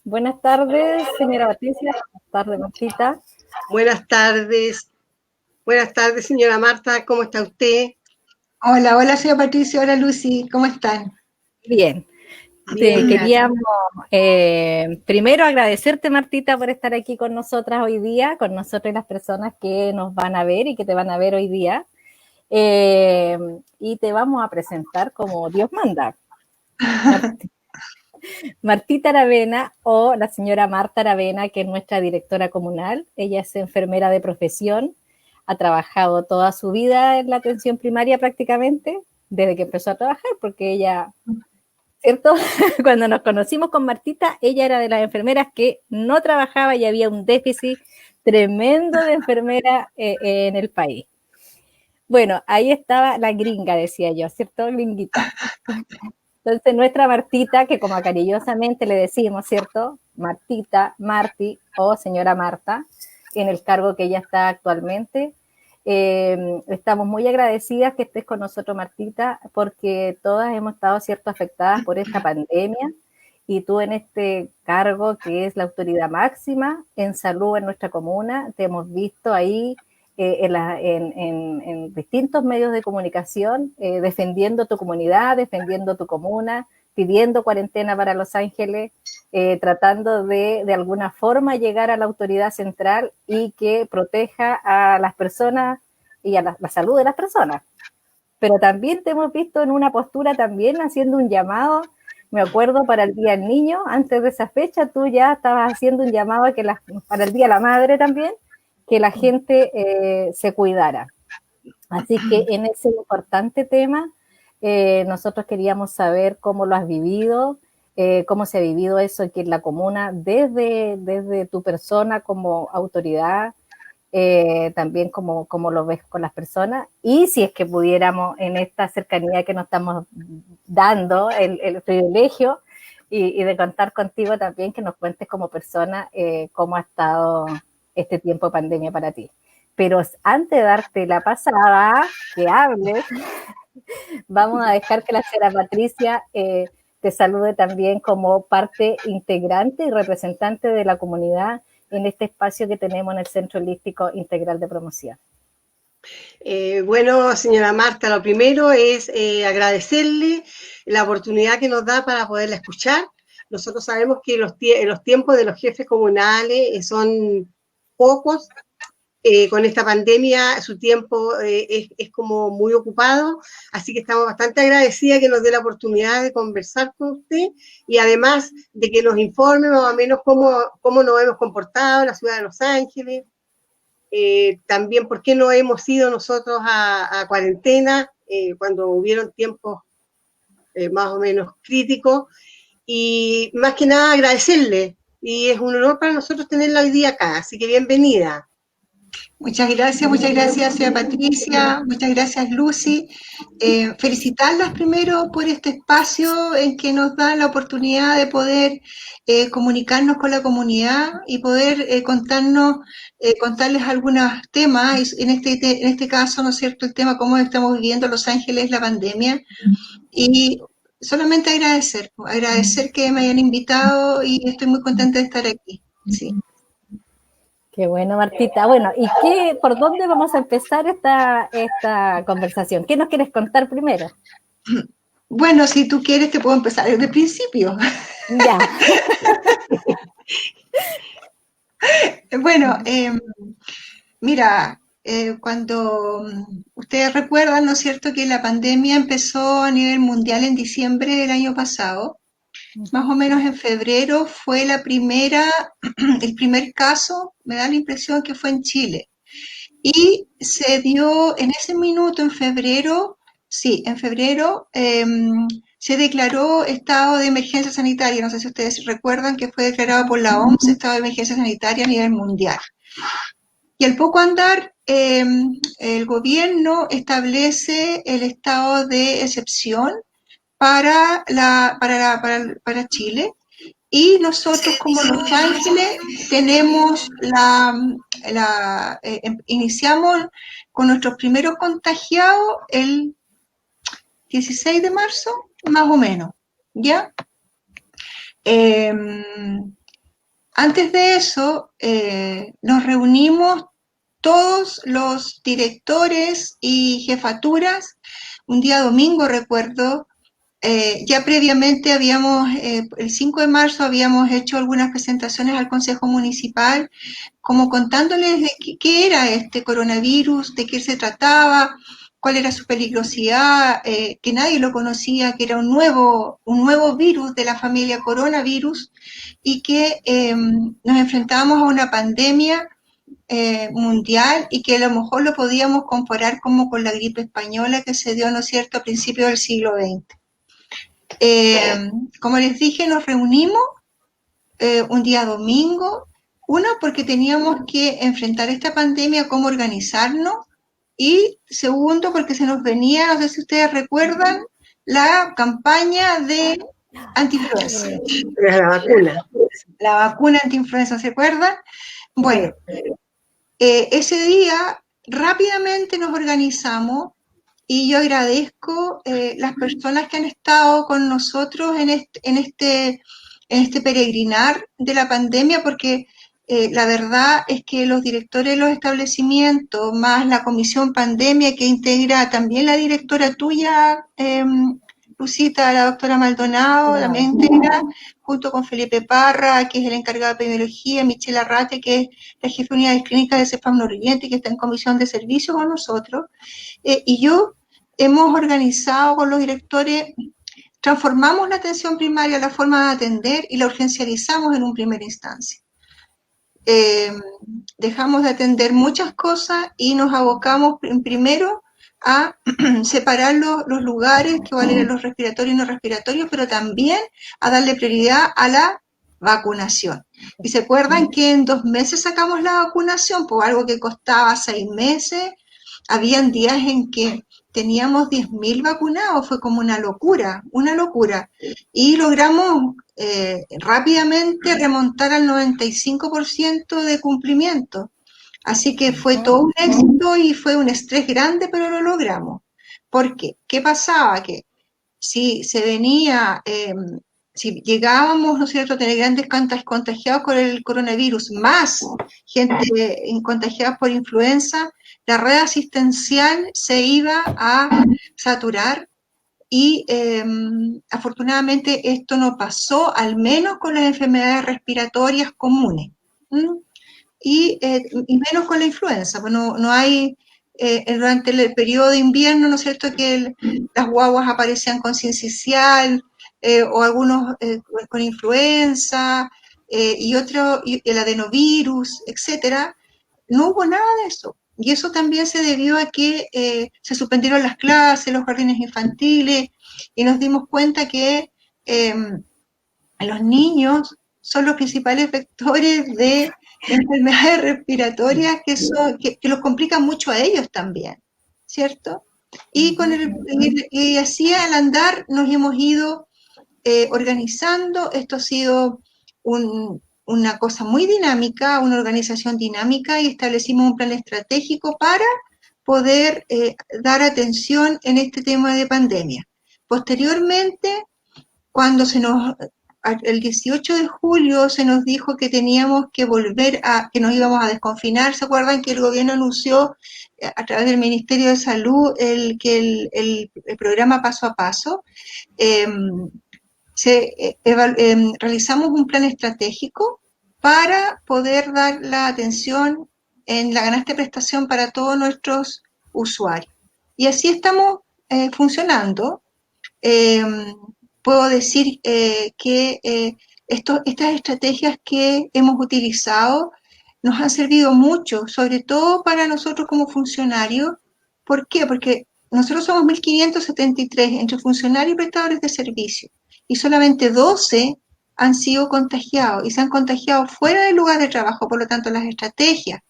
Buenas tardes, señora Patricia. Buenas tardes, Martita. Buenas tardes. Buenas tardes, señora Marta. ¿Cómo está usted? Hola, señora Patricia. Hola, Lucy. ¿Cómo están? Bien. Bien. Queríamos primero agradecerte, Martita, por estar aquí con nosotras hoy día, con nosotros y las personas que nos van a ver y que te van a ver hoy día. Y te vamos a presentar como Dios manda. Martita Aravena, o la señora Marta Aravena, que es nuestra directora comunal. Ella es enfermera de profesión, ha trabajado toda su vida en la atención primaria prácticamente, desde que empezó a trabajar, porque ella, ¿cierto? Cuando nos conocimos con Martita, ella era de las enfermeras que no trabajaba y había un déficit tremendo de enfermera en el país. Bueno, ahí estaba la gringa, decía yo, ¿cierto? Gringuita. Entonces, nuestra Martita, que como cariñosamente le decimos, ¿cierto? Martita, Marti o señora Marta, en el cargo que ella está actualmente. Estamos muy agradecidas que estés con nosotros, Martita, porque todas hemos estado, ¿cierto?, afectadas por esta pandemia, y tú en este cargo que es la autoridad máxima en salud en nuestra comuna, te hemos visto ahí en distintos medios de comunicación, defendiendo tu comunidad, defendiendo tu comuna, pidiendo cuarentena para Los Ángeles, tratando de alguna forma llegar a la autoridad central y que proteja a las personas y a la salud de las personas. Pero también te hemos visto en una postura también haciendo un llamado. Me acuerdo para el Día del Niño, antes de esa fecha, tú ya estabas haciendo un llamado a que para el Día de la Madre también, que la gente se cuidara. Así que en ese importante tema, nosotros queríamos saber cómo lo has vivido, cómo se ha vivido eso aquí en la comuna, desde tu persona como autoridad, también como lo ves con las personas, y si es que pudiéramos en esta cercanía que nos estamos dando, el privilegio y de contar contigo también, que nos cuentes como persona cómo ha estado este tiempo de pandemia para ti. Pero antes de darte la pasada, que hables, vamos a dejar que la señora Patricia te salude también como parte integrante y representante de la comunidad en este espacio que tenemos en el Centro Holístico Integral de Promoción. Bueno, señora Marta, lo primero es agradecerle la oportunidad que nos da para poderla escuchar. Nosotros sabemos que los tiempos de los jefes comunales son pocos. Con esta pandemia su tiempo es como muy ocupado, así que estamos bastante agradecidas que nos dé la oportunidad de conversar con usted y además de que nos informe más o menos cómo nos hemos comportado en la ciudad de Los Ángeles, también por qué no hemos ido nosotros a cuarentena cuando hubieron tiempos más o menos críticos, y más que nada agradecerle, y es un honor para nosotros tenerla hoy día acá, así que bienvenida. Muchas gracias, señora Patricia. Muchas gracias, Lucy. Felicitarlas primero por este espacio en que nos dan la oportunidad de poder comunicarnos con la comunidad y poder contarles algunos temas. En este caso, ¿no es cierto?, el tema cómo estamos viviendo Los Ángeles la pandemia. Y solamente agradecer que me hayan invitado y estoy muy contenta de estar aquí. Sí. Qué bueno, Martita. Bueno, ¿y por dónde vamos a empezar esta conversación? ¿Qué nos quieres contar primero? Bueno, si tú quieres, te puedo empezar desde el principio. Ya. Bueno, mira, cuando ustedes recuerdan, ¿no es cierto?, que la pandemia empezó a nivel mundial en diciembre del año pasado. Más o menos en febrero fue el primer caso, me da la impresión que fue en Chile. Y se dio en ese minuto, en febrero, se declaró estado de emergencia sanitaria. No sé si ustedes recuerdan que fue declarado por la OMS estado de emergencia sanitaria a nivel mundial. Y al poco andar, el gobierno establece el estado de excepción para Chile, y nosotros como Los Ángeles tenemos iniciamos con nuestros primeros contagiados el 16 de marzo, más o menos, ¿ya? Antes de eso, nos reunimos todos los directores y jefaturas, un día domingo recuerdo, ya previamente el 5 de marzo habíamos hecho algunas presentaciones al Consejo Municipal, como contándoles de qué era este coronavirus, de qué se trataba, cuál era su peligrosidad, que nadie lo conocía, que era un nuevo virus de la familia coronavirus y que nos enfrentábamos a una pandemia mundial y que a lo mejor lo podíamos comparar como con la gripe española que se dio, ¿no es cierto?, a principios del siglo XX. Como les dije, nos reunimos un día domingo, uno, porque teníamos que enfrentar esta pandemia, cómo organizarnos, y segundo, porque se nos venía, no sé si ustedes recuerdan, la campaña de antiinfluenza. La vacuna. La vacuna antiinfluenza, ¿se acuerdan? Bueno, ese día rápidamente nos organizamos y yo agradezco las personas que han estado con nosotros en este peregrinar de la pandemia, porque la verdad es que los directores de los establecimientos, más la comisión pandemia que integra también la directora tuya, Lucita, la doctora Maldonado, también integra, junto con Felipe Parra, que es el encargado de epidemiología, Michelle Arrate, que es la jefe de unidades clínicas de CEPAM Nororiente, que está en comisión de servicios con nosotros, y yo hemos organizado con los directores, transformamos la atención primaria, la forma de atender, y la urgencializamos en una primera instancia. Dejamos de atender muchas cosas y nos abocamos primero a separar los lugares, que valen los respiratorios y no respiratorios, pero también a darle prioridad a la vacunación. Y se acuerdan que en 2 meses sacamos la vacunación, por algo que costaba 6 meses, habían días en que teníamos 10.000 vacunados, fue como una locura, y logramos rápidamente remontar al 95% de cumplimiento. Así que fue todo un éxito y fue un estrés grande, pero lo logramos. ¿Por qué? ¿Qué pasaba? Que si se venía, si llegábamos, ¿no es cierto?, a tener grandes contagiados con el coronavirus, más gente contagiada por influenza, la red asistencial se iba a saturar y afortunadamente esto no pasó, al menos con las enfermedades respiratorias comunes. Y menos con la influenza, pues no hay, durante el periodo de invierno, ¿no es cierto?, que las guaguas aparecían con sincicial, o algunos con influenza, y el adenovirus, etcétera. No hubo nada de eso. Y eso también se debió a que se suspendieron las clases, los jardines infantiles, y nos dimos cuenta que los niños son los principales vectores de enfermedades respiratorias que los complican mucho a ellos también, ¿cierto? Y así al andar nos hemos ido organizando. Esto ha sido una cosa muy dinámica, una organización dinámica, y establecimos un plan estratégico para poder dar atención en este tema de pandemia. Posteriormente, cuando el 18 de julio se nos dijo que teníamos que que nos íbamos a desconfinar. ¿Se acuerdan que el gobierno anunció a través del Ministerio de Salud que el programa Paso a Paso? Realizamos un plan estratégico para poder dar la atención en la canasta de prestación para todos nuestros usuarios. Y así estamos funcionando. Puedo decir que estas estrategias que hemos utilizado nos han servido mucho, sobre todo para nosotros como funcionarios. ¿Por qué? Porque nosotros somos 1.573 entre funcionarios y prestadores de servicio, y solamente 12 han sido contagiados, y se han contagiado fuera del lugar de trabajo. Por lo tanto, las estrategias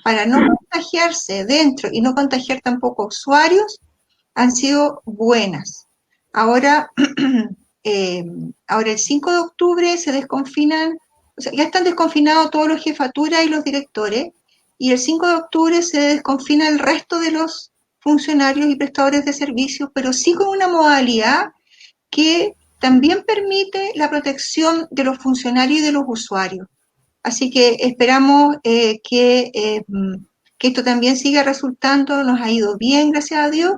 para no contagiarse dentro y no contagiar tampoco usuarios han sido buenas. Ahora el 5 de octubre se desconfinan, o sea, ya están desconfinados todos los jefaturas y los directores, y el 5 de octubre se desconfina el resto de los funcionarios y prestadores de servicios, pero sí con una modalidad que también permite la protección de los funcionarios y de los usuarios. Así que esperamos que esto también siga resultando, nos ha ido bien, gracias a Dios,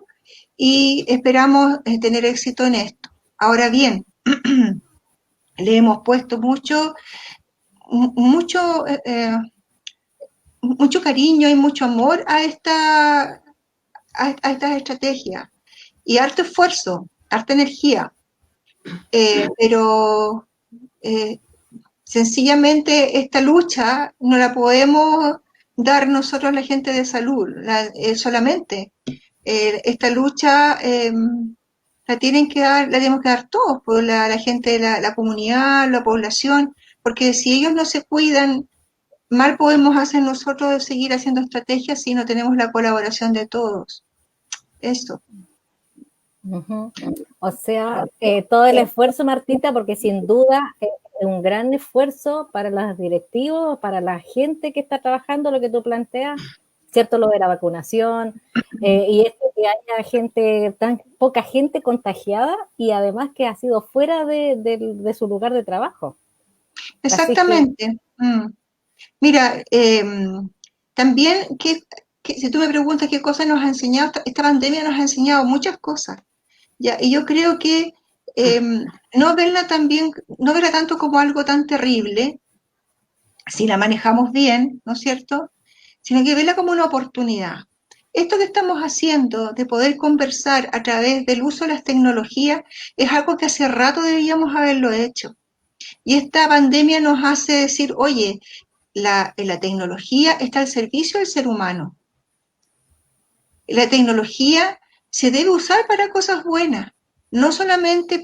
y esperamos tener éxito en esto. Ahora bien, le hemos puesto mucho, mucho cariño y mucho amor a estas estrategias y harto esfuerzo, harta energía, pero sencillamente esta lucha no la podemos dar nosotros la gente de salud solamente. Esta lucha la tenemos que dar todos, por la gente de la comunidad, la población, porque si ellos no se cuidan, mal podemos hacer nosotros seguir haciendo estrategias si no tenemos la colaboración de todos. Eso. Uh-huh. O sea, todo el esfuerzo, Martita, porque sin duda es un gran esfuerzo para los directivos, para la gente que está trabajando, lo que tú planteas, ¿cierto? Lo de la vacunación, y esto que haya tan poca gente contagiada y además que ha sido fuera de su lugar de trabajo. Exactamente. Mira, también si tú me preguntas qué cosas nos ha enseñado, esta pandemia nos ha enseñado muchas cosas. ¿Ya? Y yo creo que no verla tanto como algo tan terrible, si la manejamos bien, ¿no es cierto? Sino que verla como una oportunidad. Esto que estamos haciendo de poder conversar a través del uso de las tecnologías es algo que hace rato deberíamos haberlo hecho. Y esta pandemia nos hace decir, oye, la tecnología está al servicio del ser humano. La tecnología se debe usar para cosas buenas, no solamente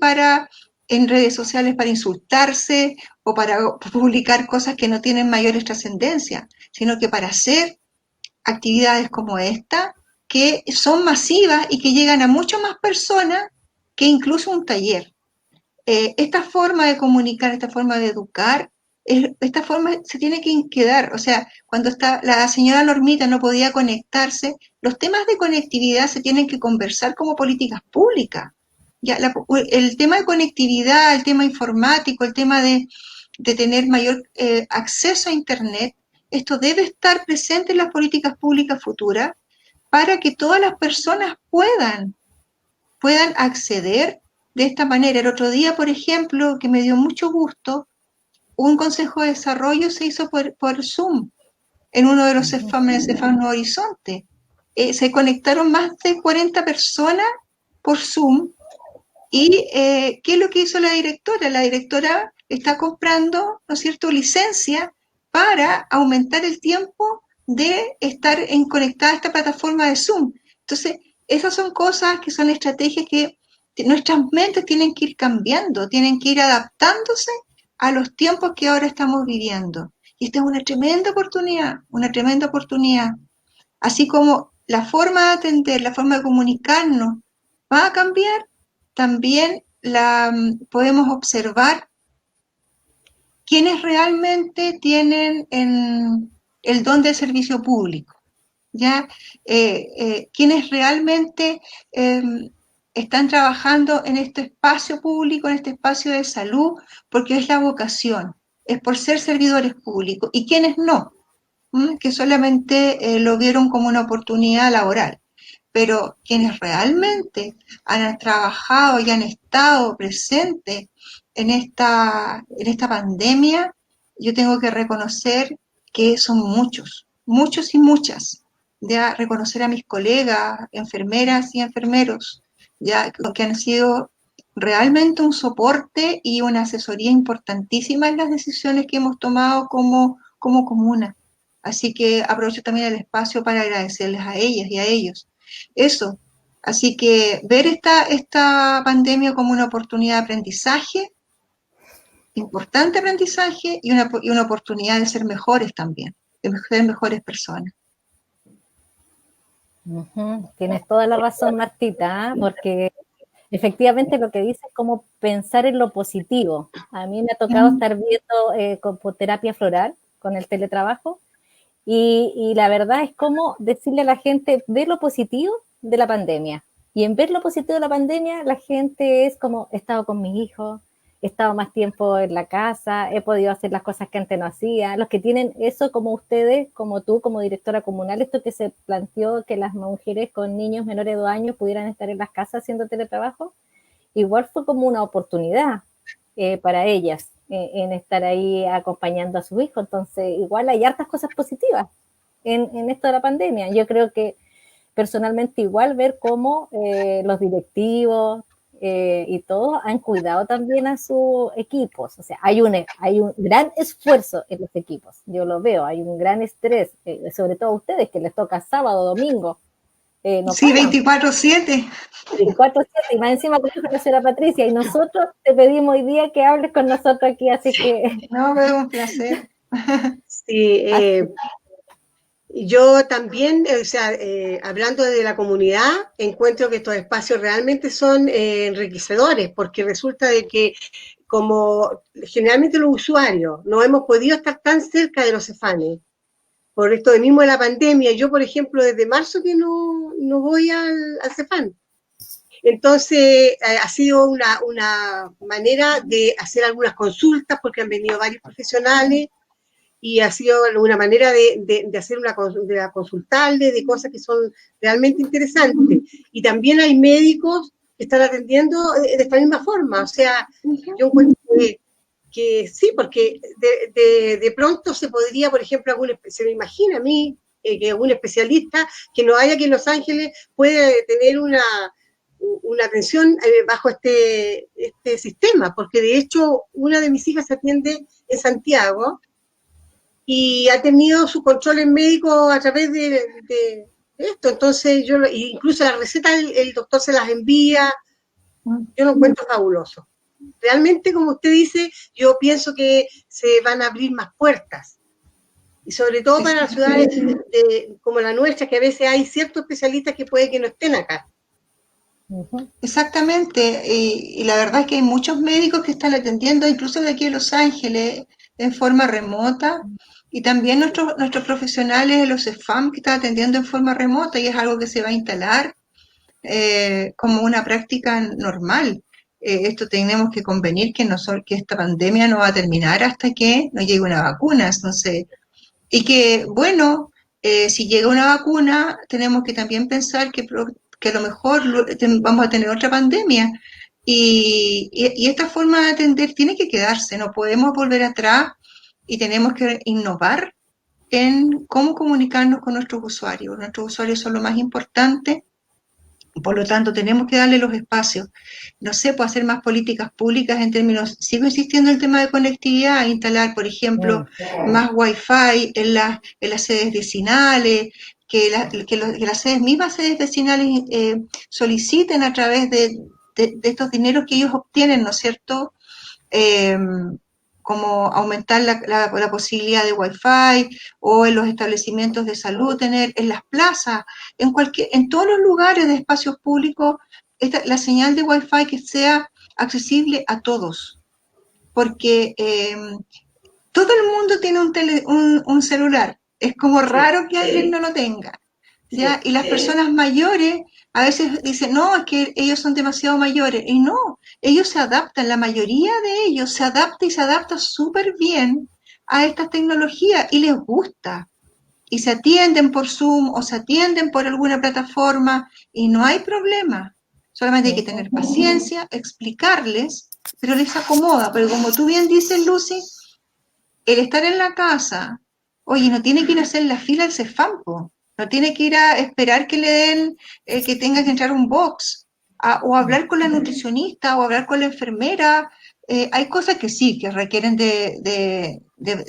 en redes sociales para insultarse o para publicar cosas que no tienen mayores trascendencia, sino que para hacer actividades como esta, que son masivas y que llegan a muchas más personas que incluso un taller. Esta forma de comunicar, esta forma de educar, esta forma se tiene que quedar. O sea, cuando la señora Normita no podía conectarse, los temas de conectividad se tienen que conversar como políticas públicas. Ya, el tema de conectividad, el tema informático, el tema de tener mayor acceso a Internet, esto debe estar presente en las políticas públicas futuras para que todas las personas puedan acceder de esta manera. El otro día, por ejemplo, que me dio mucho gusto, un consejo de desarrollo se hizo por Zoom en uno de los CEFAM, Nuevo Horizonte. Se conectaron más de 40 personas por Zoom y ¿qué es lo que hizo la directora? La directora está comprando, ¿no es cierto?, licencia para aumentar el tiempo de estar conectada a esta plataforma de Zoom. Entonces, esas son cosas que son estrategias que nuestras mentes tienen que ir cambiando, tienen que ir adaptándose a los tiempos que ahora estamos viviendo. Y esta es una tremenda oportunidad. Así como la forma de atender, la forma de comunicarnos va a cambiar, también podemos observar quienes realmente tienen el don del servicio público, ¿ya? Quienes realmente están trabajando en este espacio público, en este espacio de salud, porque es la vocación, es por ser servidores públicos, y quienes no, que solamente lo vieron como una oportunidad laboral. Pero quienes realmente han trabajado y han estado presentes en esta pandemia, yo tengo que reconocer que son muchos y muchas. Ya reconocer a mis colegas, enfermeras y enfermeros, ya que han sido realmente un soporte y una asesoría importantísima en las decisiones que hemos tomado como comuna. Así que aprovecho también el espacio para agradecerles a ellas y a ellos. Eso. Así que ver esta pandemia como una oportunidad de aprendizaje, importante aprendizaje, y una oportunidad de ser mejores también, de ser mejores personas. Tienes toda la razón, Martita, porque efectivamente lo que dices es como pensar en lo positivo. A mí me ha tocado estar viendo con terapia floral, con el teletrabajo, y la verdad es como decirle a la gente, ve lo positivo de la pandemia. Y en ver lo positivo de la pandemia, la gente es como, he estado con mis hijos, he estado más tiempo en la casa, he podido hacer las cosas que antes no hacía. Los que tienen eso como ustedes, como tú, como directora comunal, esto que se planteó que las mujeres con niños menores de 2 años pudieran estar en las casas haciendo teletrabajo, igual fue como una oportunidad para ellas en estar ahí acompañando a sus hijos. Entonces, igual hay hartas cosas positivas en esto de la pandemia. Yo creo que personalmente igual ver cómo los directivos y todos han cuidado también a sus equipos. O sea, hay un gran esfuerzo en los equipos. Yo lo veo, hay un gran estrés, sobre todo a ustedes que les toca sábado, domingo. No Sí, paran. 24/7. 24/7 y más encima con la señora Patricia. Y nosotros te pedimos hoy día que hables con nosotros aquí, así que. No, es un placer. Sí, yo también, o sea, hablando de la comunidad, encuentro que estos espacios realmente son enriquecedores, porque resulta de que como generalmente los usuarios no hemos podido estar tan cerca de los cefanes, por esto de mismo de la pandemia, yo por ejemplo desde marzo que no voy al cefán. Entonces ha sido una manera de hacer algunas consultas porque han venido varios profesionales y ha sido una manera de hacer de consultarle de cosas que son realmente interesantes. Y también hay médicos que están atendiendo de esta misma forma. O sea, yo encuentro que sí, porque de pronto se podría, por ejemplo, se me imagina a mí que algún especialista que no haya aquí en Los Ángeles puede tener una atención bajo este sistema, porque de hecho una de mis hijas se atiende en Santiago y ha tenido su control en médico a través de esto. Entonces, incluso la receta el doctor se las envía, yo lo encuentro fabuloso. Realmente, como usted dice, yo pienso que se van a abrir más puertas. Y sobre todo para las ciudades como la nuestra, que a veces hay ciertos especialistas que puede que no estén acá. Exactamente, y la verdad es que hay muchos médicos que están atendiendo, incluso de aquí en Los Ángeles, en forma remota, y también nuestros profesionales de los CEFAM que están atendiendo en forma remota, y es algo que se va a instalar como una práctica normal. Esto tenemos que convenir que esta pandemia no va a terminar hasta que no llegue una vacuna, entonces, y que, bueno, si llega una vacuna, tenemos que también pensar que a lo mejor vamos a tener otra pandemia. Y esta forma de atender tiene que quedarse, no podemos volver atrás y tenemos que innovar en cómo comunicarnos con nuestros usuarios. Nuestros usuarios son lo más importante, por lo tanto tenemos que darle los espacios. No sé, puedo hacer más políticas públicas en términos, sigo insistiendo en el tema de conectividad, instalar, por ejemplo, más Wi-Fi en las sedes vecinales, que las mismas sedes vecinales soliciten a través de estos dineros que ellos obtienen, ¿no es cierto? Como aumentar la posibilidad de Wi-Fi o en los establecimientos de salud, tener en las plazas, en todos los lugares de espacios públicos, la señal de Wi-Fi que sea accesible a todos, porque todo el mundo tiene un celular, es como raro que alguien no lo tenga. ¿Ya? Y las personas mayores a veces dicen, no, es que ellos son demasiado mayores. Y no, ellos se adaptan, la mayoría de ellos se adapta y se adapta súper bien a estas tecnologías y les gusta. Y se atienden por Zoom o se atienden por alguna plataforma y no hay problema. Solamente hay que tener paciencia, explicarles, pero les acomoda. Pero como tú bien dices, Lucy, el estar en la casa, oye, no tiene que ir a hacer la fila al Cefampo, no tiene que ir a esperar que le den, que tenga que entrar un box, o hablar con la nutricionista, o hablar con la enfermera. Hay cosas que sí, que requieren de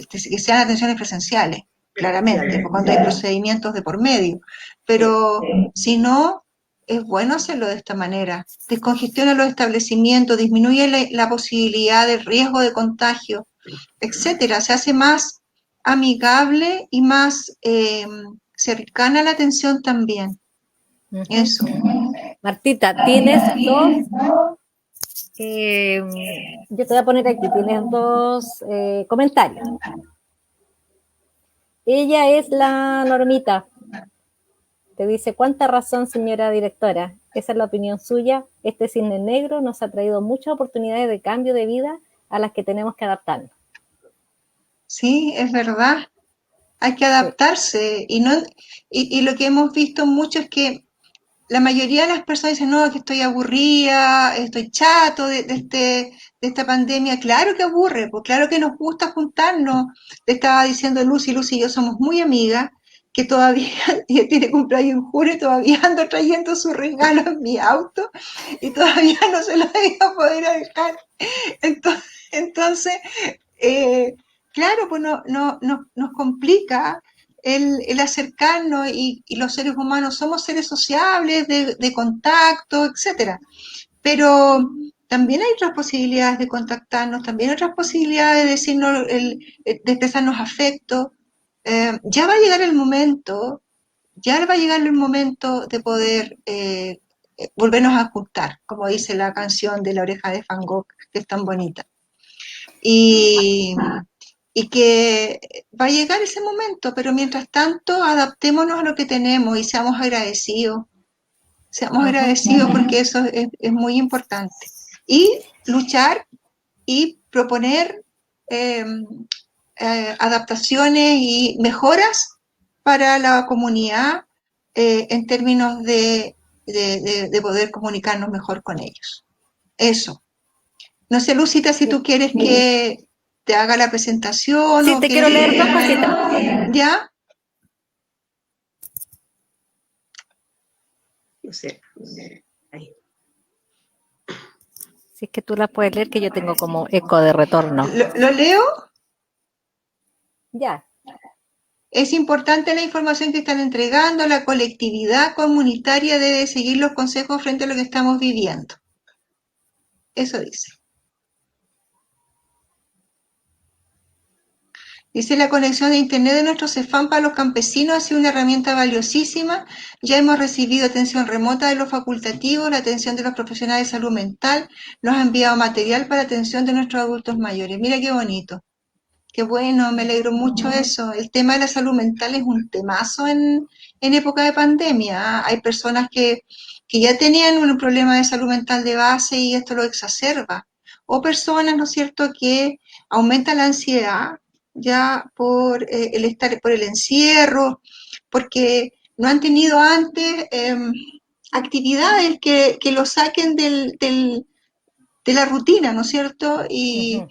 que sean atenciones presenciales, claramente, cuando hay procedimientos de por medio. Pero si no, es bueno hacerlo de esta manera. Descongestiona los establecimientos, disminuye la posibilidad de riesgo de contagio, etcétera. Se hace más amigable y más cercana a la atención también. Eso. Martita, tienes dos, yo te voy a poner aquí, tienes dos comentarios. Ella es la Normita. Te dice, ¿cuánta razón, señora directora? Esa es la opinión suya. Este cisne negro nos ha traído muchas oportunidades de cambio de vida a las que tenemos que adaptarnos. Sí, es verdad. Hay que adaptarse y lo que hemos visto mucho es que la mayoría de las personas dicen, no, que estoy aburrida, estoy chato de esta pandemia. Claro que aburre, pues claro que nos gusta juntarnos. Le estaba diciendo Lucy y yo somos muy amigas, que todavía ella tiene cumpleaños en julio y todavía ando trayendo su regalo en mi auto y todavía no se lo voy a poder dejar. Entonces claro, pues nos complica el acercarnos y los seres humanos somos seres sociables, de contacto, etcétera. Pero también hay otras posibilidades de contactarnos, también hay otras posibilidades de decirnos, de expresarnos afecto. Ya va a llegar el momento, ya va a llegar el momento de poder volvernos a juntar, como dice la canción de La Oreja de Van Gogh, que es tan bonita. Y, y que va a llegar ese momento, pero mientras tanto adaptémonos a lo que tenemos y seamos agradecidos porque eso es muy importante. Y luchar y proponer adaptaciones y mejoras para la comunidad en términos de poder comunicarnos mejor con ellos. Eso. No sé, Lucita, si tú quieres que te haga la presentación Sí, o te que... quiero leer 2 cositas. ¿Ya? No sé. Ahí. Si es que tú las puedes leer, que yo tengo como eco de retorno. ¿Lo leo? Ya. Es importante la información que están entregando, la colectividad comunitaria debe seguir los consejos frente a lo que estamos viviendo. Eso dice. Dice, la conexión de Internet de nuestro CEFAM para los campesinos ha sido una herramienta valiosísima. Ya hemos recibido atención remota de los facultativos, la atención de los profesionales de salud mental, nos ha enviado material para atención de nuestros adultos mayores. Mira qué bonito. Qué bueno, me alegro mucho eso. El tema de la salud mental es un temazo en época de pandemia. Hay personas que ya tenían un problema de salud mental de base y esto lo exacerba. O personas, ¿no es cierto?, que aumenta la ansiedad ya por el estar, por el encierro, porque no han tenido antes actividades que lo saquen de la rutina, ¿no es cierto? Y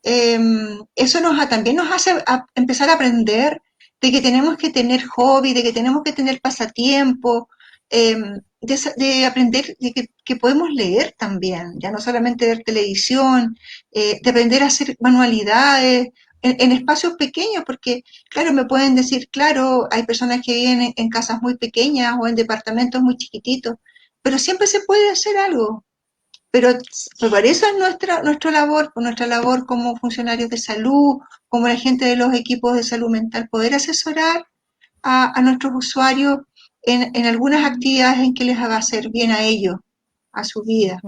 eso también nos hace empezar a aprender de que tenemos que tener hobby, de que tenemos que tener pasatiempo, de aprender de que podemos leer también, ya no solamente ver televisión, de aprender a hacer manualidades en espacios pequeños, porque claro, me pueden decir, claro, hay personas que viven en casas muy pequeñas o en departamentos muy chiquititos, pero siempre se puede hacer algo. Pero por eso es nuestra labor como funcionarios de salud, como la gente de los equipos de salud mental, poder asesorar a nuestros usuarios en algunas actividades en que les haga hacer bien a ellos, a su vida.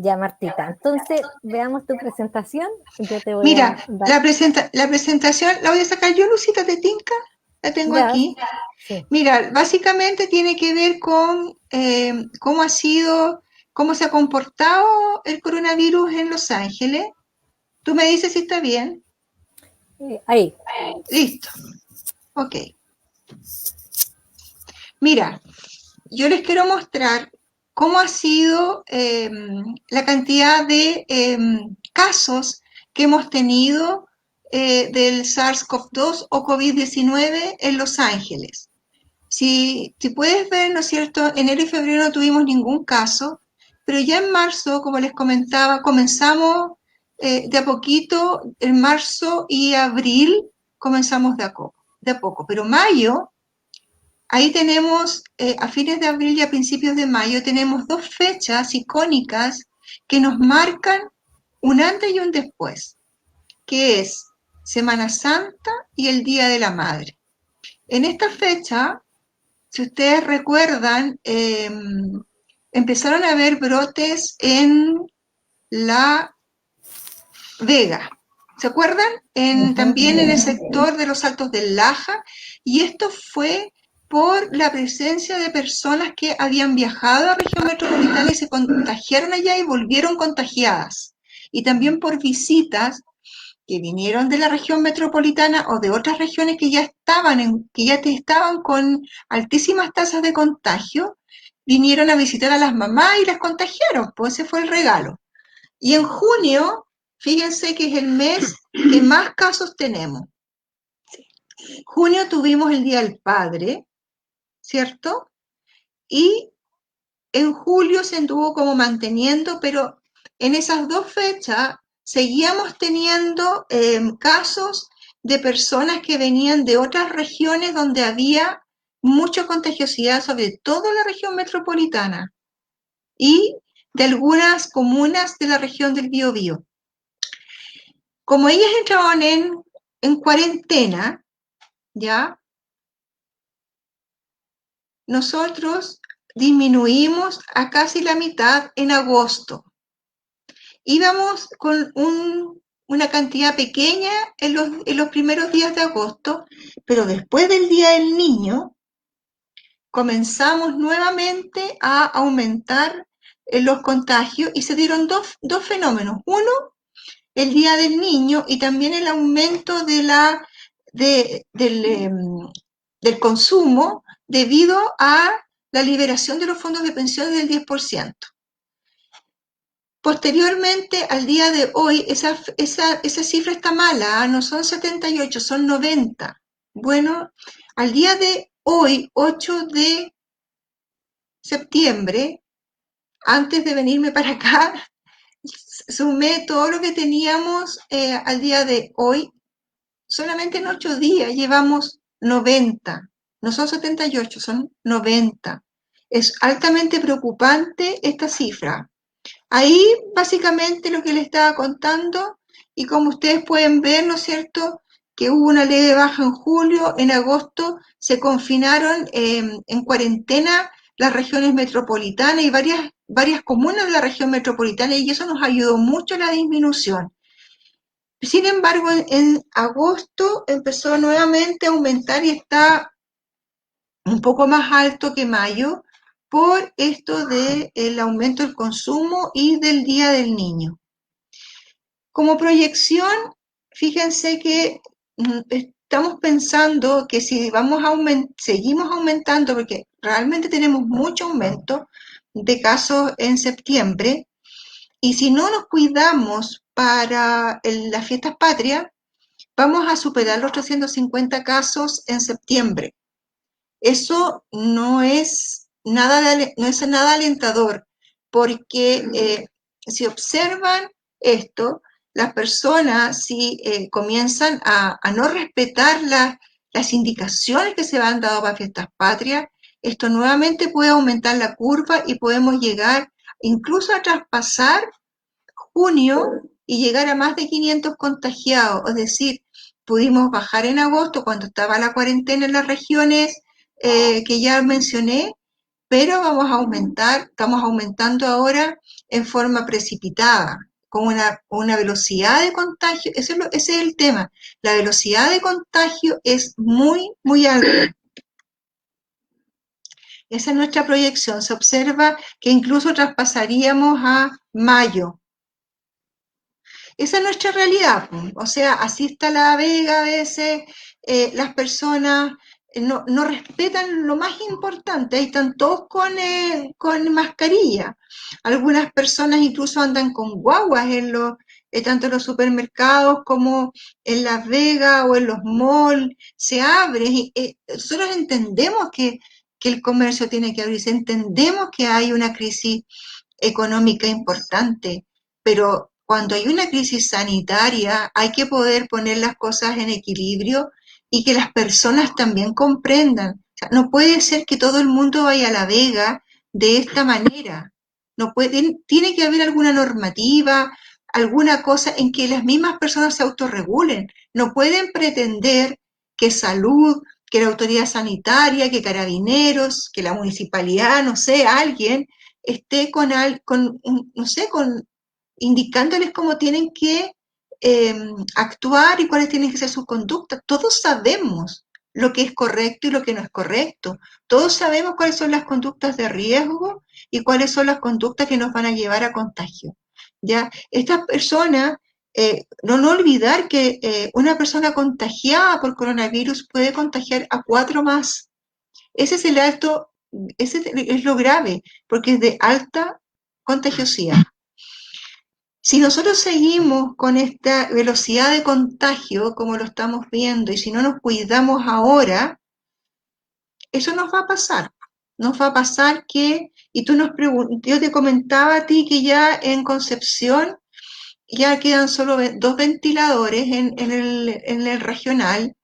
Ya, Martita. Entonces, veamos tu presentación. Yo te voy Mira, a dar... la presentación la voy a sacar yo, Lucita, ¿te tinca? La tengo ya, aquí. sí. Mira, básicamente tiene que ver con cómo se ha comportado el coronavirus en Los Ángeles. Tú me dices si está bien. Ahí. Listo. Ok. Mira, yo les quiero mostrar cómo ha sido la cantidad de casos que hemos tenido del SARS-CoV-2 o COVID-19 en Los Ángeles. Si puedes ver, ¿no es cierto? Enero y febrero no tuvimos ningún caso, pero ya en marzo, como les comentaba, comenzamos de a poquito, en marzo y abril comenzamos de a poco, pero mayo, ahí tenemos, a fines de abril y a principios de mayo, tenemos 2 fechas icónicas que nos marcan un antes y un después, que es Semana Santa y el Día de la Madre. En esta fecha, si ustedes recuerdan, empezaron a haber brotes en La Vega. ¿Se acuerdan? También en el sector de los Altos del Laja. Y esto fue por la presencia de personas que habían viajado a región metropolitana y se contagiaron allá y volvieron contagiadas. y también por visitas que vinieron de la región metropolitana o de otras regiones que ya estaban con altísimas tasas de contagio, vinieron a visitar a las mamás y las contagiaron, pues ese fue el regalo. Y en junio, fíjense que es el mes que más casos tenemos. Junio tuvimos el Día del Padre, ¿cierto? Y en julio se anduvo como manteniendo, pero en esas dos fechas seguíamos teniendo casos de personas que venían de otras regiones donde había mucha contagiosidad, sobre todo en la región metropolitana y de algunas comunas de la región del Biobío. Como ellas entraban en cuarentena, ¿ya? Nosotros disminuimos a casi la mitad en agosto. Íbamos con una cantidad pequeña en los primeros días de agosto, pero después del Día del Niño comenzamos nuevamente a aumentar los contagios y se dieron dos fenómenos. Uno, el Día del Niño y también el aumento del consumo debido a la liberación de los fondos de pensiones del 10%. Posteriormente, al día de hoy, esa cifra está mala, no son 78, son 90. Bueno, al día de hoy, 8 de septiembre, antes de venirme para acá, sumé todo lo que teníamos al día de hoy. Solamente en 8 días llevamos 90. No son 78, son 90. Es altamente preocupante esta cifra. Ahí básicamente lo que les estaba contando, y como ustedes pueden ver, ¿no es cierto?, que hubo una leve baja en julio, en agosto se confinaron en cuarentena las regiones metropolitanas y varias comunas de la región metropolitana, y eso nos ayudó mucho a la disminución. Sin embargo, en agosto empezó nuevamente a aumentar y está un poco más alto que mayo, por esto del aumento del consumo y del Día del Niño. Como proyección, fíjense que estamos pensando que si seguimos aumentando, porque realmente tenemos mucho aumento de casos en septiembre, y si no nos cuidamos para las fiestas patrias, vamos a superar los 350 casos en septiembre. Eso no es nada alentador, porque si observan esto, las personas si comienzan a no respetar las indicaciones que se han dado para fiestas patrias, esto nuevamente puede aumentar la curva y podemos llegar incluso a traspasar junio y llegar a más de 500 contagiados. Es decir, pudimos bajar en agosto cuando estaba la cuarentena en las regiones que ya mencioné, pero estamos aumentando ahora en forma precipitada, con una velocidad de contagio. Ese es el tema. La velocidad de contagio es muy, muy alta. Esa es nuestra proyección. Se observa que incluso traspasaríamos a mayo. Esa es nuestra realidad. O sea, así está La Vega a veces, las personas no respetan lo más importante, ahí están todos con mascarilla. Algunas personas incluso andan con guaguas tanto en los supermercados como en Las Vegas o en los malls, se abren. Nosotros entendemos que el comercio tiene que abrirse, entendemos que hay una crisis económica importante, pero cuando hay una crisis sanitaria hay que poder poner las cosas en equilibrio y que las personas también comprendan. O sea, no puede ser que todo el mundo vaya a La Vega de esta manera. Tiene que haber alguna normativa, alguna cosa en que las mismas personas se autorregulen. No pueden pretender que salud, que la autoridad sanitaria, que carabineros, que la municipalidad, no sé, alguien esté indicándoles cómo tienen que actuar y cuáles tienen que ser sus conductas. Todos sabemos lo que es correcto y lo que no es correcto. Todos sabemos cuáles son las conductas de riesgo y cuáles son las conductas que nos van a llevar a contagio. ¿ya? Estas personas, no olvidar que una persona contagiada por coronavirus puede contagiar a 4 más. Ese es lo grave, porque es de alta contagiosidad. Si nosotros seguimos con esta velocidad de contagio, como lo estamos viendo, y si no nos cuidamos ahora, eso nos va a pasar. Nos va a pasar que, y yo te comentaba a ti que ya en Concepción ya quedan solo 2 ventiladores en el regional,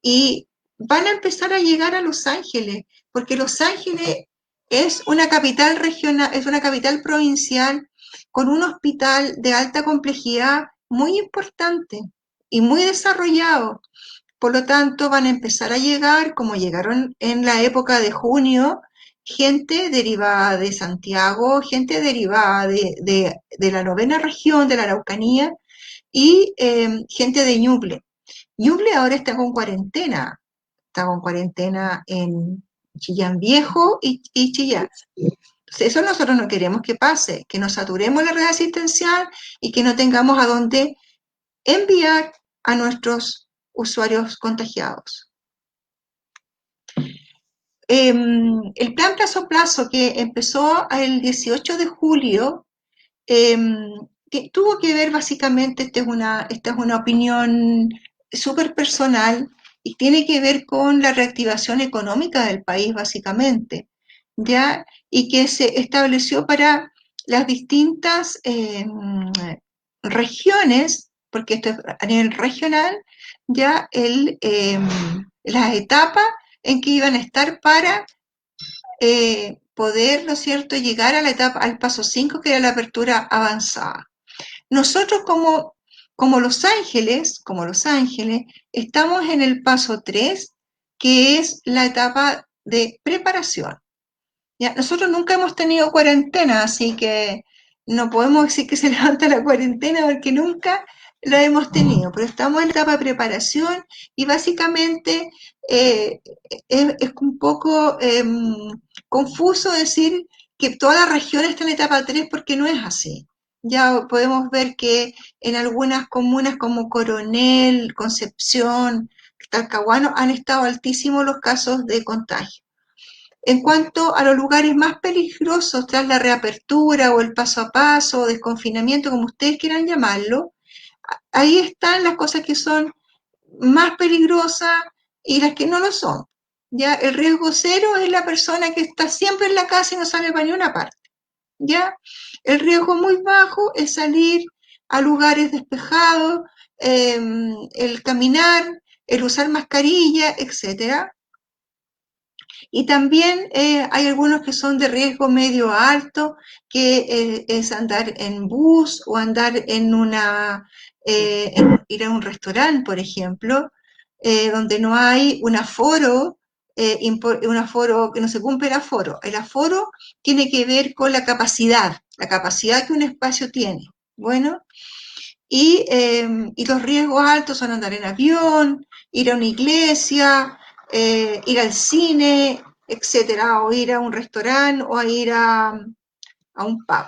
y van a empezar a llegar a Los Ángeles, porque Los Ángeles es una capital regional, es una capital provincial con un hospital de alta complejidad muy importante y muy desarrollado. Por lo tanto, van a empezar a llegar, como llegaron en la época de junio, gente derivada de Santiago, gente derivada de la 9ª región, de la Araucanía, y gente de Ñuble. Ñuble ahora está con cuarentena en Chillán Viejo y Chillán. Entonces, eso nosotros no queremos que pase, que nos saturemos la red asistencial y que no tengamos a dónde enviar a nuestros usuarios contagiados. El plan plazo a plazo que empezó el 18 de julio tuvo que ver básicamente, esta es una opinión súper personal, y tiene que ver con la reactivación económica del país básicamente, ¿ya? Y que se estableció para las distintas regiones, porque esto es a nivel regional, ya las etapas en que iban a estar para poder, ¿no es cierto?, llegar a la etapa, al paso 5, que era la apertura avanzada. Nosotros como Los Ángeles, estamos en el paso 3, que es la etapa de preparación. ¿Ya? Nosotros nunca hemos tenido cuarentena, así que no podemos decir que se levanta la cuarentena porque nunca la hemos tenido, pero estamos en la etapa de preparación, y básicamente es un poco confuso decir que toda la región está en la etapa 3, porque no es así. Ya podemos ver que en algunas comunas como Coronel, Concepción, Talcahuano, han estado altísimos los casos de contagio. En cuanto a los lugares más peligrosos tras la reapertura o el paso a paso o desconfinamiento, como ustedes quieran llamarlo, ahí están las cosas que son más peligrosas y las que no lo son. ¿Ya? El riesgo cero es la persona que está siempre en la casa y no sale para ninguna parte. ¿Ya? El riesgo muy bajo es salir a lugares despejados, el caminar, el usar mascarilla, etcétera. Y también hay algunos que son de riesgo medio alto, que es andar en bus o andar ir a un restaurante, por ejemplo, donde no hay un aforo que no se cumple el aforo. El aforo tiene que ver con la capacidad que un espacio tiene. Bueno, y los riesgos altos son andar en avión, ir a una iglesia, ir al cine, etcétera, o ir a un restaurante o a ir a un pub.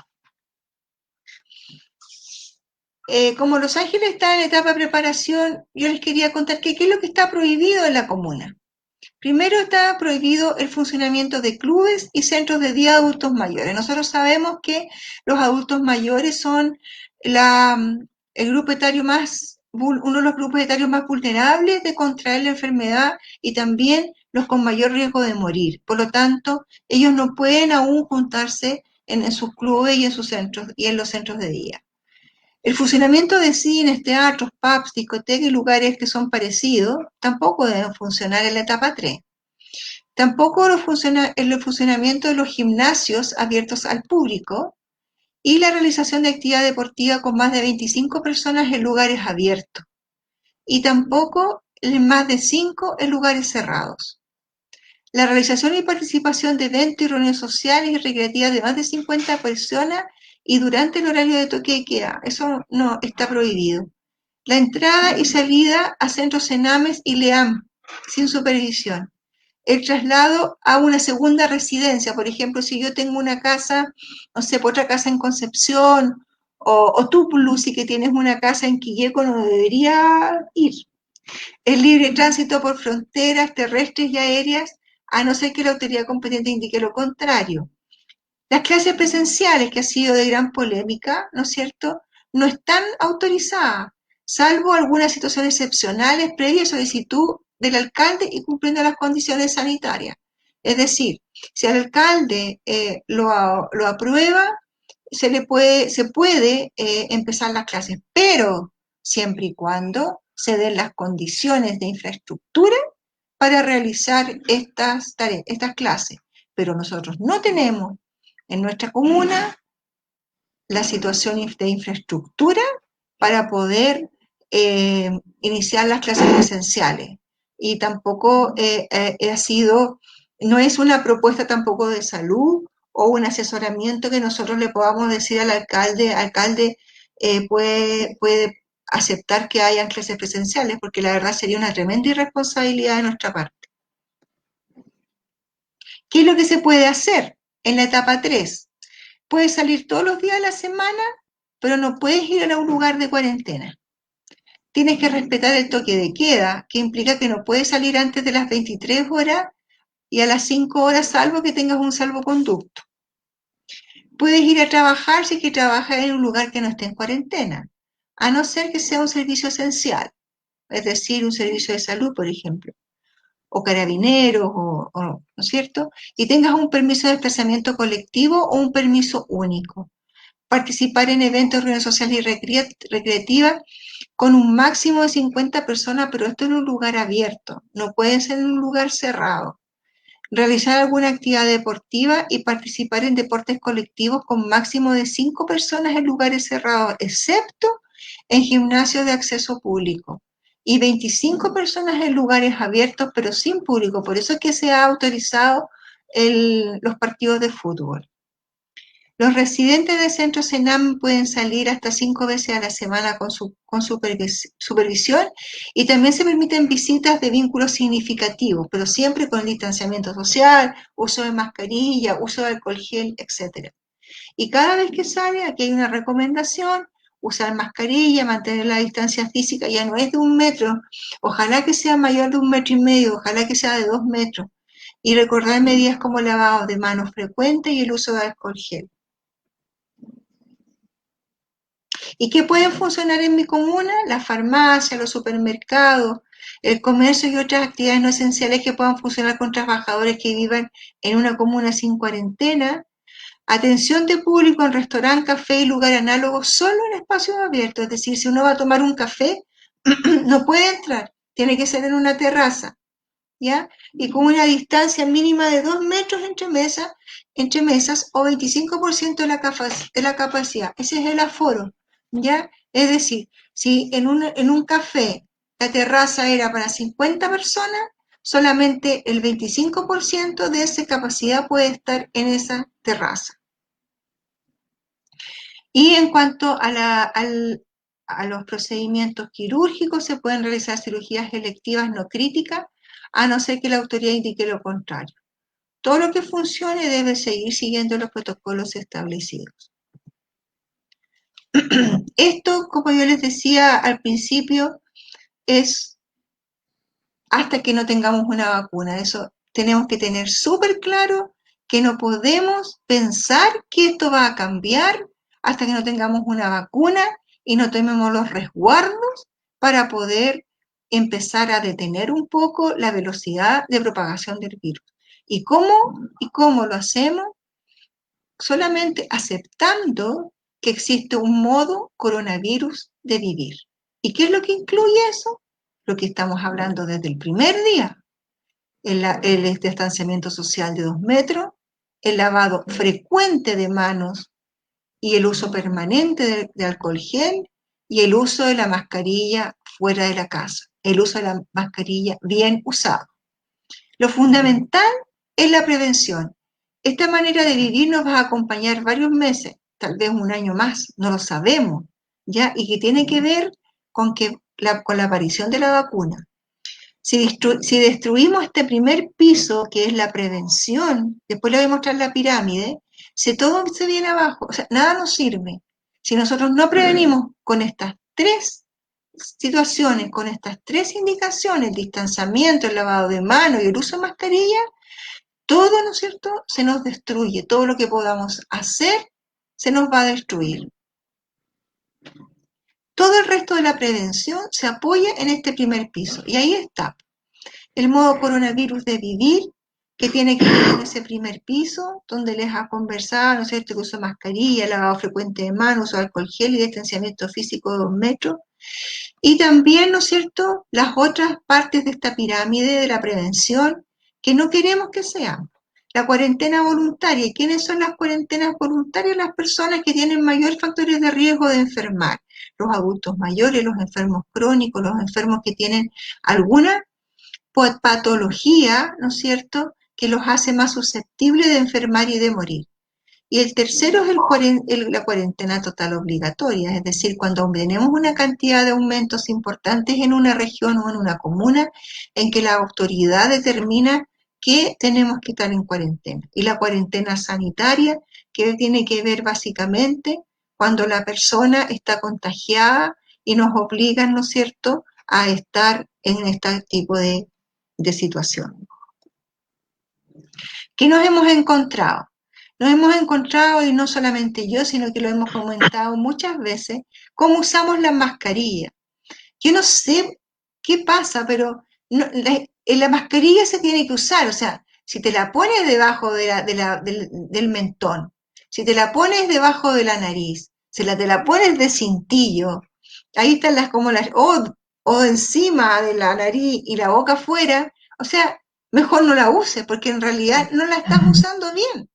Como Los Ángeles está en etapa de preparación, yo les quería contar qué es lo que está prohibido en la comuna. Primero, está prohibido el funcionamiento de clubes y centros de día de adultos mayores. Nosotros sabemos que los adultos mayores son el grupo etario uno de los grupos etarios más vulnerables de contraer la enfermedad, y también los con mayor riesgo de morir. Por lo tanto, ellos no pueden aún juntarse en sus clubes y en sus centros y en los centros de día. El funcionamiento de cines, teatros, pubs, discotecas y lugares que son parecidos tampoco deben funcionar en la etapa 3. Tampoco el funcionamiento de los gimnasios abiertos al público y la realización de actividad deportiva con más de 25 personas en lugares abiertos. Y tampoco más de 5 en lugares cerrados. La realización y participación de eventos y reuniones sociales y recreativas de más de 50 personas y durante el horario de toque de queda, eso no está prohibido. La entrada y salida a centros CENAMES y LEAM sin supervisión. El traslado a una segunda residencia, por ejemplo, si yo tengo una casa, no sé, otra casa en Concepción O tú, Lucy, que tienes una casa en Quilleco, no debería ir. El libre tránsito por fronteras terrestres y aéreas, a no ser que la autoridad competente indique lo contrario. Las clases presenciales, que ha sido de gran polémica, ¿no es cierto?, no están autorizadas, salvo algunas situaciones excepcionales previa solicitud del alcalde y cumpliendo las condiciones sanitarias. Es decir, si el alcalde lo aprueba, se puede empezar las clases, pero siempre y cuando se den las condiciones de infraestructura para realizar estas tareas, estas clases. Pero nosotros no tenemos en nuestra comuna la situación de infraestructura para poder iniciar las clases presenciales. Y tampoco no es una propuesta tampoco de salud o un asesoramiento que nosotros le podamos decir al alcalde, puede aceptar que hayan clases presenciales, porque la verdad sería una tremenda irresponsabilidad de nuestra parte. ¿Qué es lo que se puede hacer en la etapa 3? Puedes salir todos los días de la semana, pero no puedes ir a un lugar de cuarentena. Tienes que respetar el toque de queda, que implica que no puedes salir antes de las 23 horas y a las 5 horas, salvo que tengas un salvoconducto. Puedes ir a trabajar si es que trabajas en un lugar que no esté en cuarentena, a no ser que sea un servicio esencial, es decir, un servicio de salud, por ejemplo, o carabineros, ¿no es cierto? Y tengas un permiso de desplazamiento colectivo o un permiso único. Participar en eventos, reuniones sociales y recreativas con un máximo de 50 personas, pero esto en un lugar abierto, no puede ser en un lugar cerrado. Realizar alguna actividad deportiva y participar en deportes colectivos con máximo de 5 personas en lugares cerrados, excepto en gimnasios de acceso público. Y 25 personas en lugares abiertos, pero sin público. Por eso es que se ha autorizado los partidos de fútbol. Los residentes de Centro Senam pueden salir hasta 5 veces a la semana con supervisión, y también se permiten visitas de vínculos significativos, pero siempre con distanciamiento social, uso de mascarilla, uso de alcohol gel, etc. Y cada vez que sale, aquí hay una recomendación: usar mascarilla, mantener la distancia física, ya no es de 1 metro, ojalá que sea mayor de 1,5 metros, ojalá que sea de 2 metros, y recordar medidas como lavado de manos frecuente y el uso de alcohol gel. ¿Y qué pueden funcionar en mi comuna? La farmacia, los supermercados, el comercio y otras actividades no esenciales que puedan funcionar con trabajadores que vivan en una comuna sin cuarentena. Atención de público en restaurante, café y lugar análogo solo en espacios abiertos. Es decir, si uno va a tomar un café, no puede entrar, tiene que ser en una terraza, ¿ya? Y con una distancia mínima de 2 metros entre mesas o 25% de la capacidad. Ese es el aforo, ¿ya? Es decir, si en un café la terraza era para 50 personas, solamente el 25% de esa capacidad puede estar en esa terraza. Y en cuanto a los procedimientos quirúrgicos, se pueden realizar cirugías electivas no críticas, a no ser que la autoridad indique lo contrario. Todo lo que funcione debe seguir siguiendo los protocolos establecidos. Esto, como yo les decía al principio, es hasta que no tengamos una vacuna. Eso tenemos que tener súper claro, que no podemos pensar que esto va a cambiar hasta que no tengamos una vacuna y no tomemos los resguardos para poder empezar a detener un poco la velocidad de propagación del virus. ¿Y cómo lo hacemos? Solamente aceptando que existe un modo coronavirus de vivir. ¿Y qué es lo que incluye eso? Lo que estamos hablando desde el primer día: el distanciamiento social de 2 metros, el lavado frecuente de manos y el uso permanente de alcohol gel, y el uso de la mascarilla fuera de la casa, el uso de la mascarilla bien usada. Lo fundamental es la prevención. Esta manera de vivir nos va a acompañar varios meses, tal vez un año más, no lo sabemos, ¿ya? Y que tiene que ver con la aparición de la vacuna. Si destruimos este primer piso, que es la prevención, después le voy a mostrar la pirámide, si todo se viene abajo, o sea, nada nos sirve. Si nosotros no prevenimos con estas 3 situaciones, con estas 3 indicaciones, distanciamiento, el lavado de manos y el uso de mascarilla, todo, ¿no es cierto?, se nos destruye. Todo lo que podamos hacer se nos va a destruir. Todo el resto de la prevención se apoya en este primer piso. Y ahí está el modo coronavirus de vivir, que tiene que ver con ese primer piso, donde les ha conversado, ¿no es cierto?, que uso de mascarilla, lavado frecuente de manos, uso de alcohol gel y distanciamiento físico de 2 metros. Y también, ¿no es cierto?, las otras partes de esta pirámide de la prevención que no queremos que sean. La cuarentena voluntaria. ¿Y quiénes son las cuarentenas voluntarias? Las personas que tienen mayores factores de riesgo de enfermar. Los adultos mayores, los enfermos crónicos, los enfermos que tienen alguna patología, ¿no es cierto?, que los hace más susceptibles de enfermar y de morir. Y el tercero es la cuarentena total obligatoria, es decir, cuando tenemos una cantidad de aumentos importantes en una región o en una comuna en que la autoridad determina que tenemos que estar en cuarentena. Y la cuarentena sanitaria, que tiene que ver básicamente cuando la persona está contagiada y nos obligan, ¿no es cierto?, a estar en este tipo de situación. ¿Qué nos hemos encontrado? Nos hemos encontrado, y no solamente yo, sino que lo hemos comentado muchas veces, cómo usamos la mascarilla. Yo no sé qué pasa, pero la mascarilla se tiene que usar, o sea, si te la pones debajo del mentón, si te la pones debajo de la nariz, si te la pones de cintillo, ahí están o encima de la nariz y la boca afuera, o sea, mejor no la uses, porque en realidad no la estás usando bien.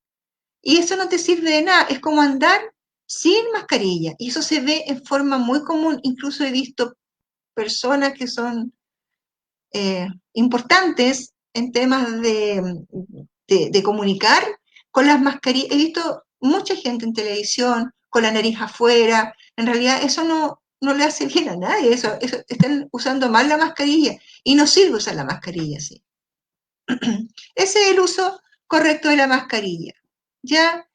Y eso no te sirve de nada, es como andar sin mascarilla. Y eso se ve en forma muy común, incluso he visto personas que son importantes en temas de comunicar con las mascarillas. He visto mucha gente en televisión con la nariz afuera. En realidad eso no le hace bien a nadie, eso están usando mal la mascarilla y no sirve usar la mascarilla así. Ese es el uso correcto de la mascarilla. Ya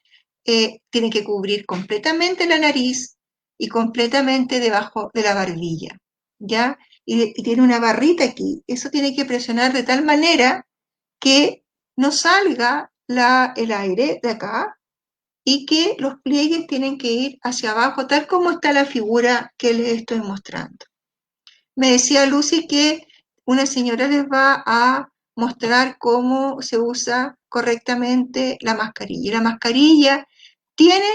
tiene que cubrir completamente la nariz y completamente debajo de la barbilla. ¿Ya? Y tiene una barrita aquí. Eso tiene que presionar de tal manera que no salga el aire de acá y que los pliegues tienen que ir hacia abajo, tal como está la figura que les estoy mostrando. Me decía Lucy que una señora les va a mostrar cómo se usa correctamente la mascarilla. Y la mascarilla tiene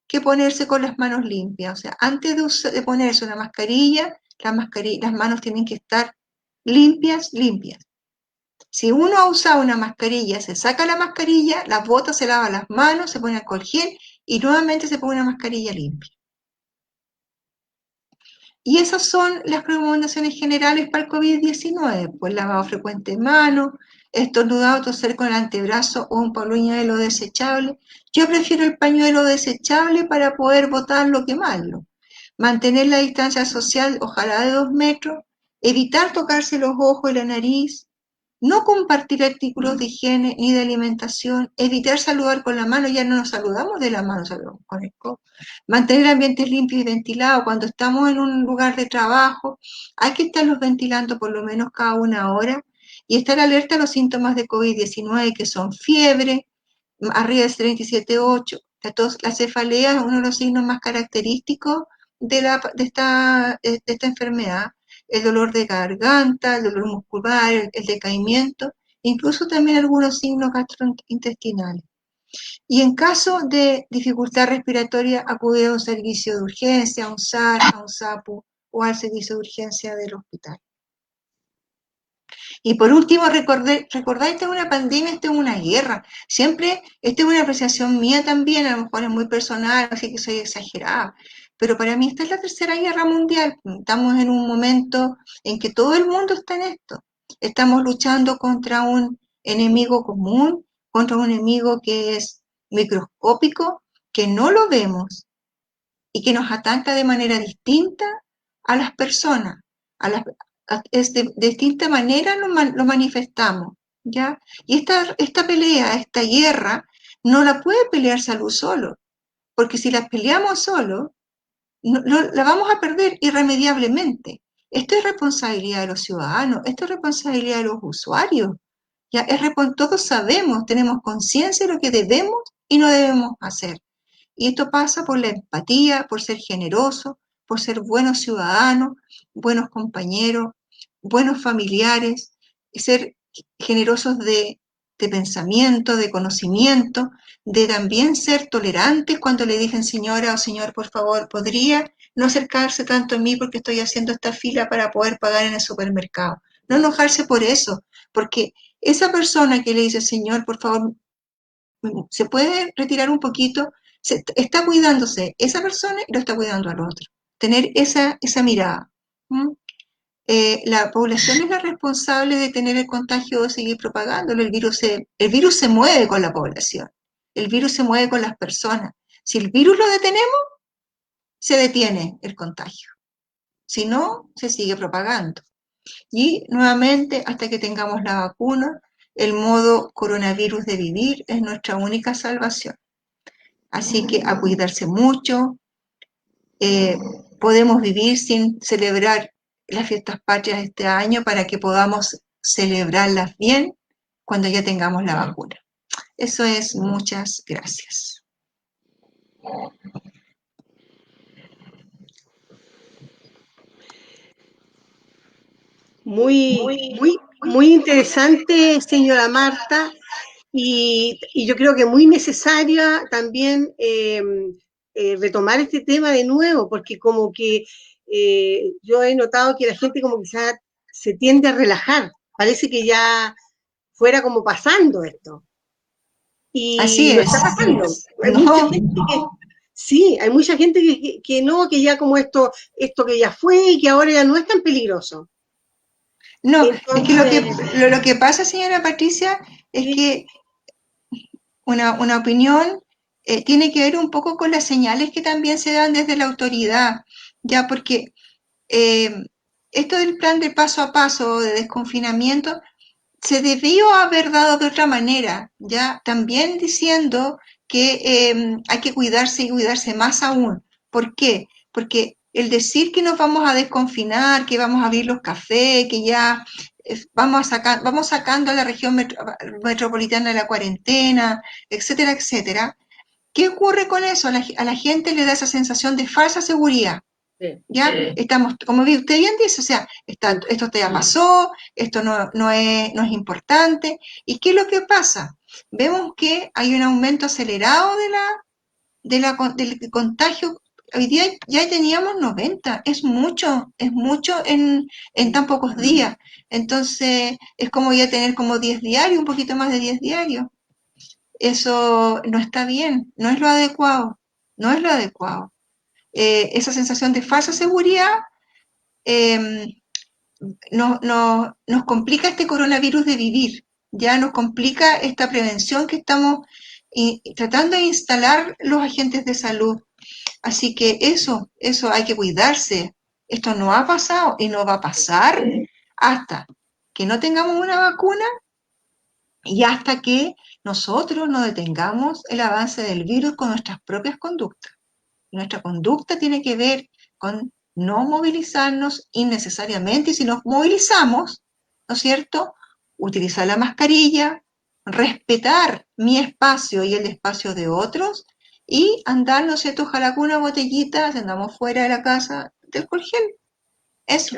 que ponerse con las manos limpias. O sea, antes de ponerse una mascarilla, las manos tienen que estar limpias. Si uno ha usado una mascarilla, se saca la mascarilla, la bota, se lava las manos, se pone alcohol gel y nuevamente se pone una mascarilla limpia. Y esas son las recomendaciones generales para el COVID-19, pues lavado frecuente de manos, estornudado, toser con el antebrazo o un pañuelo desechable. Yo prefiero el pañuelo desechable para poder botarlo, quemarlo. Mantener la distancia social, ojalá de 2 metros, evitar tocarse los ojos y la nariz, no compartir artículos de higiene ni de alimentación, evitar saludar con la mano, ya no nos saludamos de la mano, saludamos con el codo. Mantener ambientes limpios y ventilados. Cuando estamos en un lugar de trabajo, hay que estarlos ventilando por lo menos cada 1 hora y estar alerta a los síntomas de COVID-19, que son fiebre, arriba de 37,8. La cefalea es uno de los signos más característicos de esta enfermedad. El dolor de garganta, el dolor muscular, el decaimiento, incluso también algunos signos gastrointestinales. Y en caso de dificultad respiratoria, acudir a un servicio de urgencia, a un SAR, a un SAPU o al servicio de urgencia del hospital. Y por último, recordar, esta es una pandemia, esta es una guerra. Siempre, esta es una apreciación mía también, a lo mejor es muy personal, así que soy exagerada. Pero para mí esta es la Tercera Guerra Mundial. Estamos en un momento en que todo el mundo está en esto. Estamos luchando contra un enemigo común, contra un enemigo que es microscópico, que no lo vemos y que nos ataca de manera distinta a las personas, de distinta manera lo manifestamos, ¿ya? Y esta pelea, esta guerra, no la puede pelear Salud solo, porque si la peleamos solo, la vamos a perder irremediablemente. Esto es responsabilidad de los ciudadanos, esto es responsabilidad de los usuarios. Ya todos sabemos, tenemos conciencia de lo que debemos y no debemos hacer. Y esto pasa por la empatía, por ser generoso, por ser buenos ciudadanos, buenos compañeros, buenos familiares, ser generosos de pensamiento, de conocimiento, de también ser tolerantes cuando le dicen señora o señor, por favor, ¿podría no acercarse tanto a mí porque estoy haciendo esta fila para poder pagar en el supermercado? No enojarse por eso, porque esa persona que le dice, señor, por favor, se puede retirar un poquito, está cuidándose esa persona y lo está cuidando al otro. Tener esa mirada. La población es la responsable de tener el contagio o de seguir propagándolo. El virus se mueve con la población. El virus se mueve con las personas. Si el virus lo detenemos, se detiene el contagio. Si no, se sigue propagando. Y nuevamente, hasta que tengamos la vacuna, el modo coronavirus de vivir es nuestra única salvación. Así que a cuidarse mucho. Podemos vivir sin celebrar las fiestas patrias este año para que podamos celebrarlas bien cuando ya tengamos la vacuna. Eso es, muchas gracias. Muy interesante, señora Marta, y yo creo que muy necesaria también retomar este tema de nuevo, porque como que yo he notado que la gente como que se tiende a relajar, parece que ya fuera como pasando esto. Y así no es, está pasando. Hay no. mucha gente sí, hay mucha gente que no, que ya como esto que ya fue y que ahora ya no es tan peligroso. No, Entonces, es que lo que pasa, señora Patricia, es sí, que una opinión tiene que ver un poco con las señales que también se dan desde la autoridad, ya porque esto del plan de paso a paso de desconfinamiento se debió haber dado de otra manera, ya también diciendo que hay que cuidarse y cuidarse más aún. ¿Por qué? Porque el decir que nos vamos a desconfinar, que vamos a abrir los cafés, que ya vamos sacando a la región metropolitana de la cuarentena, etcétera, etcétera. ¿Qué ocurre con eso? A la gente le da esa sensación de falsa seguridad. sí. ¿Ya? Estamos, como usted bien dice, o sea, esto ya pasó, esto no es importante. ¿Y qué es lo que pasa? Vemos que hay un aumento acelerado del contagio. Hoy día ya teníamos 90, es mucho en tan pocos días. Entonces, es como ya tener como 10 diarios, un poquito más de 10 diarios. Eso no está bien, no es lo adecuado, no es lo adecuado. Esa sensación de falsa seguridad nos complica este coronavirus de vivir, ya nos complica esta prevención que estamos tratando de instalar los agentes de salud. Así que eso hay que cuidarse. Esto no ha pasado y no va a pasar hasta que no tengamos una vacuna y hasta que nosotros no detengamos el avance del virus con nuestras propias conductas. Nuestra conducta tiene que ver con no movilizarnos innecesariamente y si nos movilizamos, ¿no es cierto? Utilizar la mascarilla, respetar mi espacio y el espacio de otros y andar, ¿no es cierto? Ojalá con una botellita, si andamos fuera de la casa, de alcohol gel. Eso.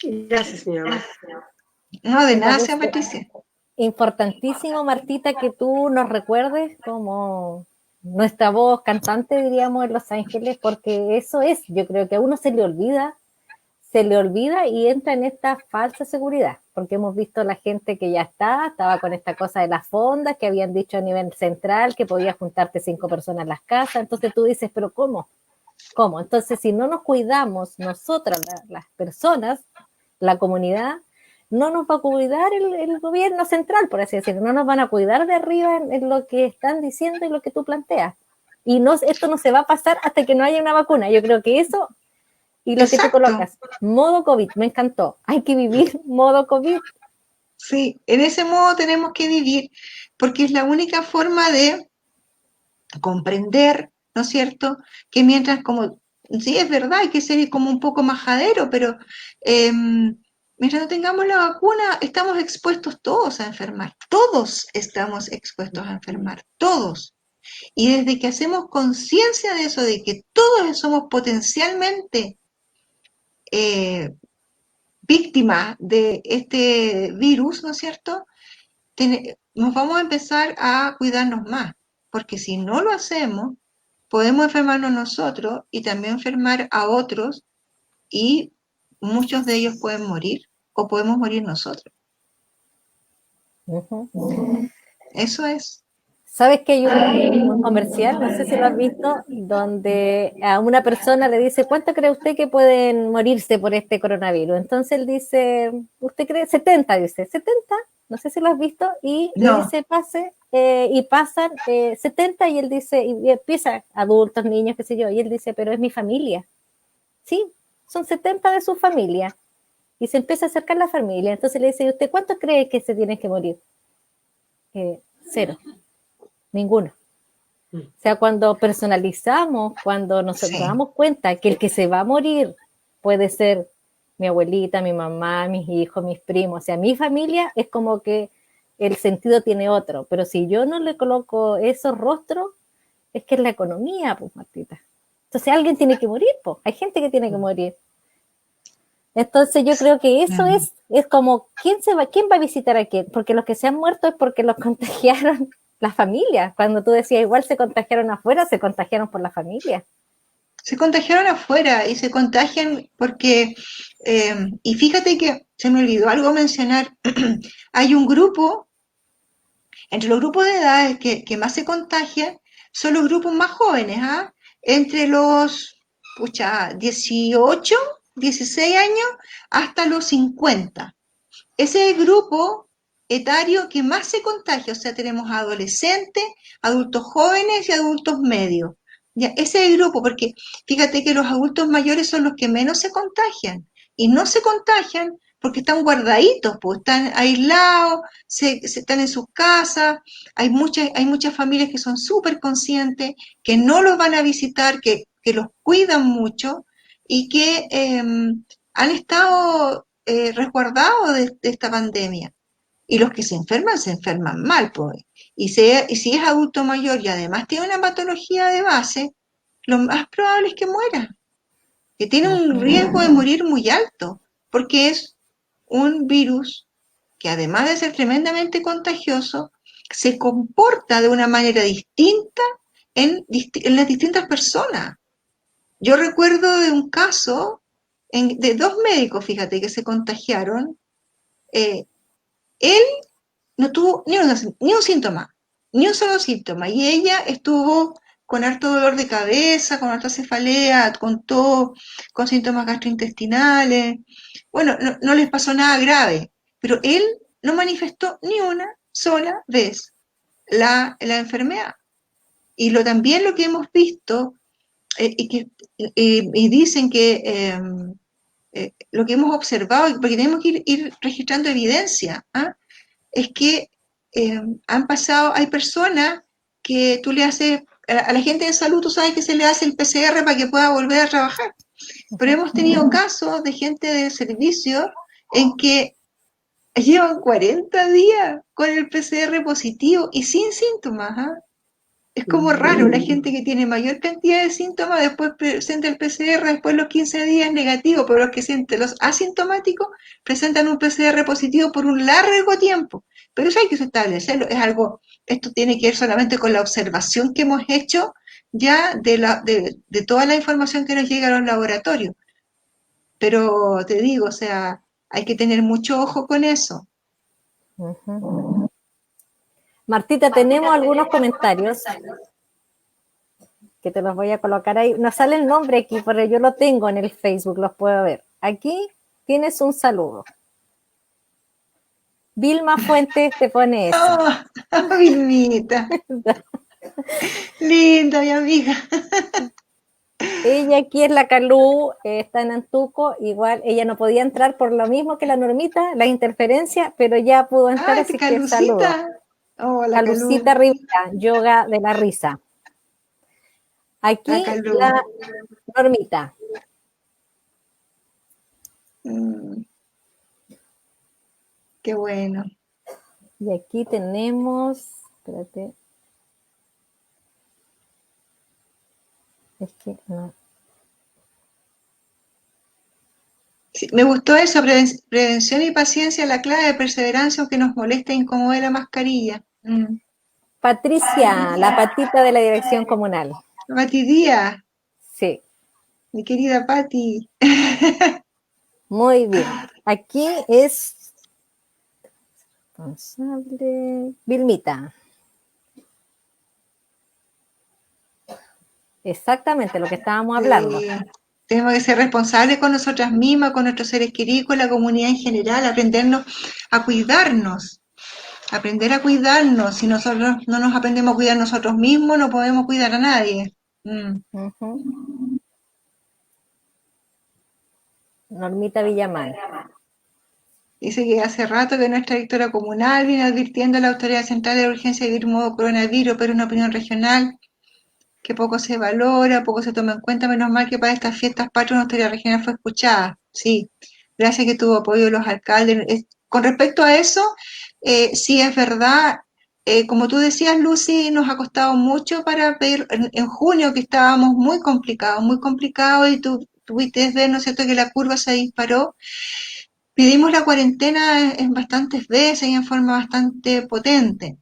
Gracias, señora Marta. No, de Me nada, parece señora Patricia. importantísimo, Martita, que tú nos recuerdes como nuestra voz cantante, diríamos, en Los Ángeles, porque eso es, yo creo que a uno se le olvida y entra en esta falsa seguridad, porque hemos visto la gente que ya estaba con esta cosa de las fondas, que habían dicho a nivel central que podía juntarte 5 personas en las casas, entonces tú dices, pero ¿cómo? ¿Cómo? Entonces, si no nos cuidamos nosotras, las personas, la comunidad, no nos va a cuidar el gobierno central, por así decirlo, no nos van a cuidar de arriba en lo que están diciendo y lo que tú planteas. Y esto no se va a pasar hasta que no haya una vacuna. Yo creo que eso, y lo que tú colocas, modo COVID, me encantó. Hay que vivir modo COVID. Sí, en ese modo tenemos que vivir, porque es la única forma de comprender, ¿no es cierto? Que mientras como, sí, es verdad, hay que ser como un poco majadero, pero mientras no tengamos la vacuna, estamos expuestos todos a enfermar. Todos estamos expuestos a enfermar, todos. Y desde que hacemos conciencia de eso, de que todos somos potencialmente víctimas de este virus, ¿no es cierto? Nos vamos a empezar a cuidarnos más, porque si no lo hacemos, podemos enfermarnos nosotros y también enfermar a otros y muchos de ellos pueden morir o podemos morir nosotros. Eso es. ¿Sabes que hay un comercial, no sé si lo has visto, donde a una persona le dice, ¿cuánto cree usted que pueden morirse por este coronavirus? Entonces él dice, ¿usted cree? 70, dice, 70, no sé si lo has visto, y le dice, pase, y pasan 70, y él dice, y empieza, adultos, niños, qué sé yo, y él dice, pero es mi familia. Sí, son 70 de su familia. Y se empieza a acercar la familia. Entonces le dice, ¿y usted cuánto cree que se tienen que morir? 0. Ninguno. O sea, cuando personalizamos, cuando nos damos cuenta que el que se va a morir puede ser mi abuelita, mi mamá, mis hijos, mis primos, o sea, mi familia, es como que el sentido tiene otro. Pero si yo no le coloco esos rostros, es que es la economía, pues, Martita. Entonces alguien tiene que morir, pues. Hay gente que tiene que morir. Entonces yo creo que eso es como, ¿quién va a visitar a quién? Porque los que se han muerto es porque los contagiaron las familias. Cuando tú decías, igual se contagiaron afuera, se contagiaron por la familia. Se contagiaron afuera y se contagian porque, y fíjate que se me olvidó algo mencionar, hay un grupo, entre los grupos de edad que más se contagian, son los grupos más jóvenes, ¿ah? Entre los 18, 16 años hasta los 50. Ese es el grupo etario que más se contagia, o sea, tenemos adolescentes, adultos jóvenes y adultos medios. Ya, ese es el grupo, porque fíjate que los adultos mayores son los que menos se contagian, y no se contagian porque están guardaditos, pues están aislados, están en sus casas, hay muchas familias que son súper conscientes, que no los van a visitar, que los cuidan mucho y que han estado resguardados de esta pandemia. Y los que se enferman mal, pues. Y si es adulto mayor y además tiene una patología de base, lo más probable es que muera, que tiene un riesgo de morir muy alto, porque es un virus que además de ser tremendamente contagioso, se comporta de una manera distinta en las distintas personas. Yo recuerdo de un caso de 2 médicos, fíjate, que se contagiaron. Él no tuvo ni un síntoma, ni un solo síntoma, y ella estuvo con harto dolor de cabeza, con harta cefalea, con tos, con síntomas gastrointestinales. Bueno, no les pasó nada grave, pero él no manifestó ni una sola vez la enfermedad. Y también lo que hemos visto, y dicen que lo que hemos observado, porque tenemos que ir registrando evidencia, ¿ah? Es que hay personas que tú le haces, a la gente de salud, tú sabes que se le hace el PCR para que pueda volver a trabajar. Pero hemos tenido casos de gente de servicio en que llevan 40 días con el PCR positivo y sin síntomas, ¿ah? Es como raro, la gente que tiene mayor cantidad de síntomas después presenta el PCR, después los 15 días negativo, pero los asintomáticos presentan un PCR positivo por un largo tiempo. Pero eso hay que establecerlo, esto tiene que ver solamente con la observación que hemos hecho ya de toda la información que nos llega a los laboratorios. Pero te digo, o sea, hay que tener mucho ojo con eso. Martita, tenemos algunos comentarios que te los voy a colocar ahí. No sale el nombre aquí, pero yo lo tengo en el Facebook, los puedo ver. Aquí tienes un saludo. Vilma Fuentes te pone eso. ¡Oh, Vilmita! Linda, mi amiga. Ella aquí es la Calú, está en Antuco, igual ella no podía entrar por lo mismo que la Normita, la interferencia, pero ya pudo entrar, así que saludo. Hola, Calucita Rivera, yoga de la risa. Aquí Acá la Normita. Qué bueno. Y aquí tenemos, espérate. Es que no. Sí, me gustó eso, prevención y paciencia, la clave de perseverancia, aunque nos moleste e incomode la mascarilla. Patricia, la patita de la dirección comunal. Pati Díaz, Sí, mi querida Pati. muy bien. Aquí es responsable Vilmita. Exactamente lo que estábamos hablando. Tenemos que ser responsables con nosotras mismas, con nuestros seres queridos, con la comunidad en general, aprendernos a cuidarnos. Aprender a cuidarnos. Si nosotros no nos aprendemos a cuidar nosotros mismos, no podemos cuidar a nadie. Normita Villamán. Dice que hace rato que nuestra directora comunal viene advirtiendo a la autoridad central de la urgencia de vivir modo coronavirus, pero es una opinión regional que poco se valora, poco se toma en cuenta. Menos mal que para estas fiestas patrias nuestra autoridad regional fue escuchada. Sí, gracias que tuvo apoyo de los alcaldes. Con respecto a eso, sí es verdad. Como tú decías, Lucy, nos ha costado mucho para ver en junio que estábamos muy complicados y tú tuviste ver, ¿no es cierto?, que la curva se disparó. Pedimos la cuarentena en bastantes veces y en forma bastante potente,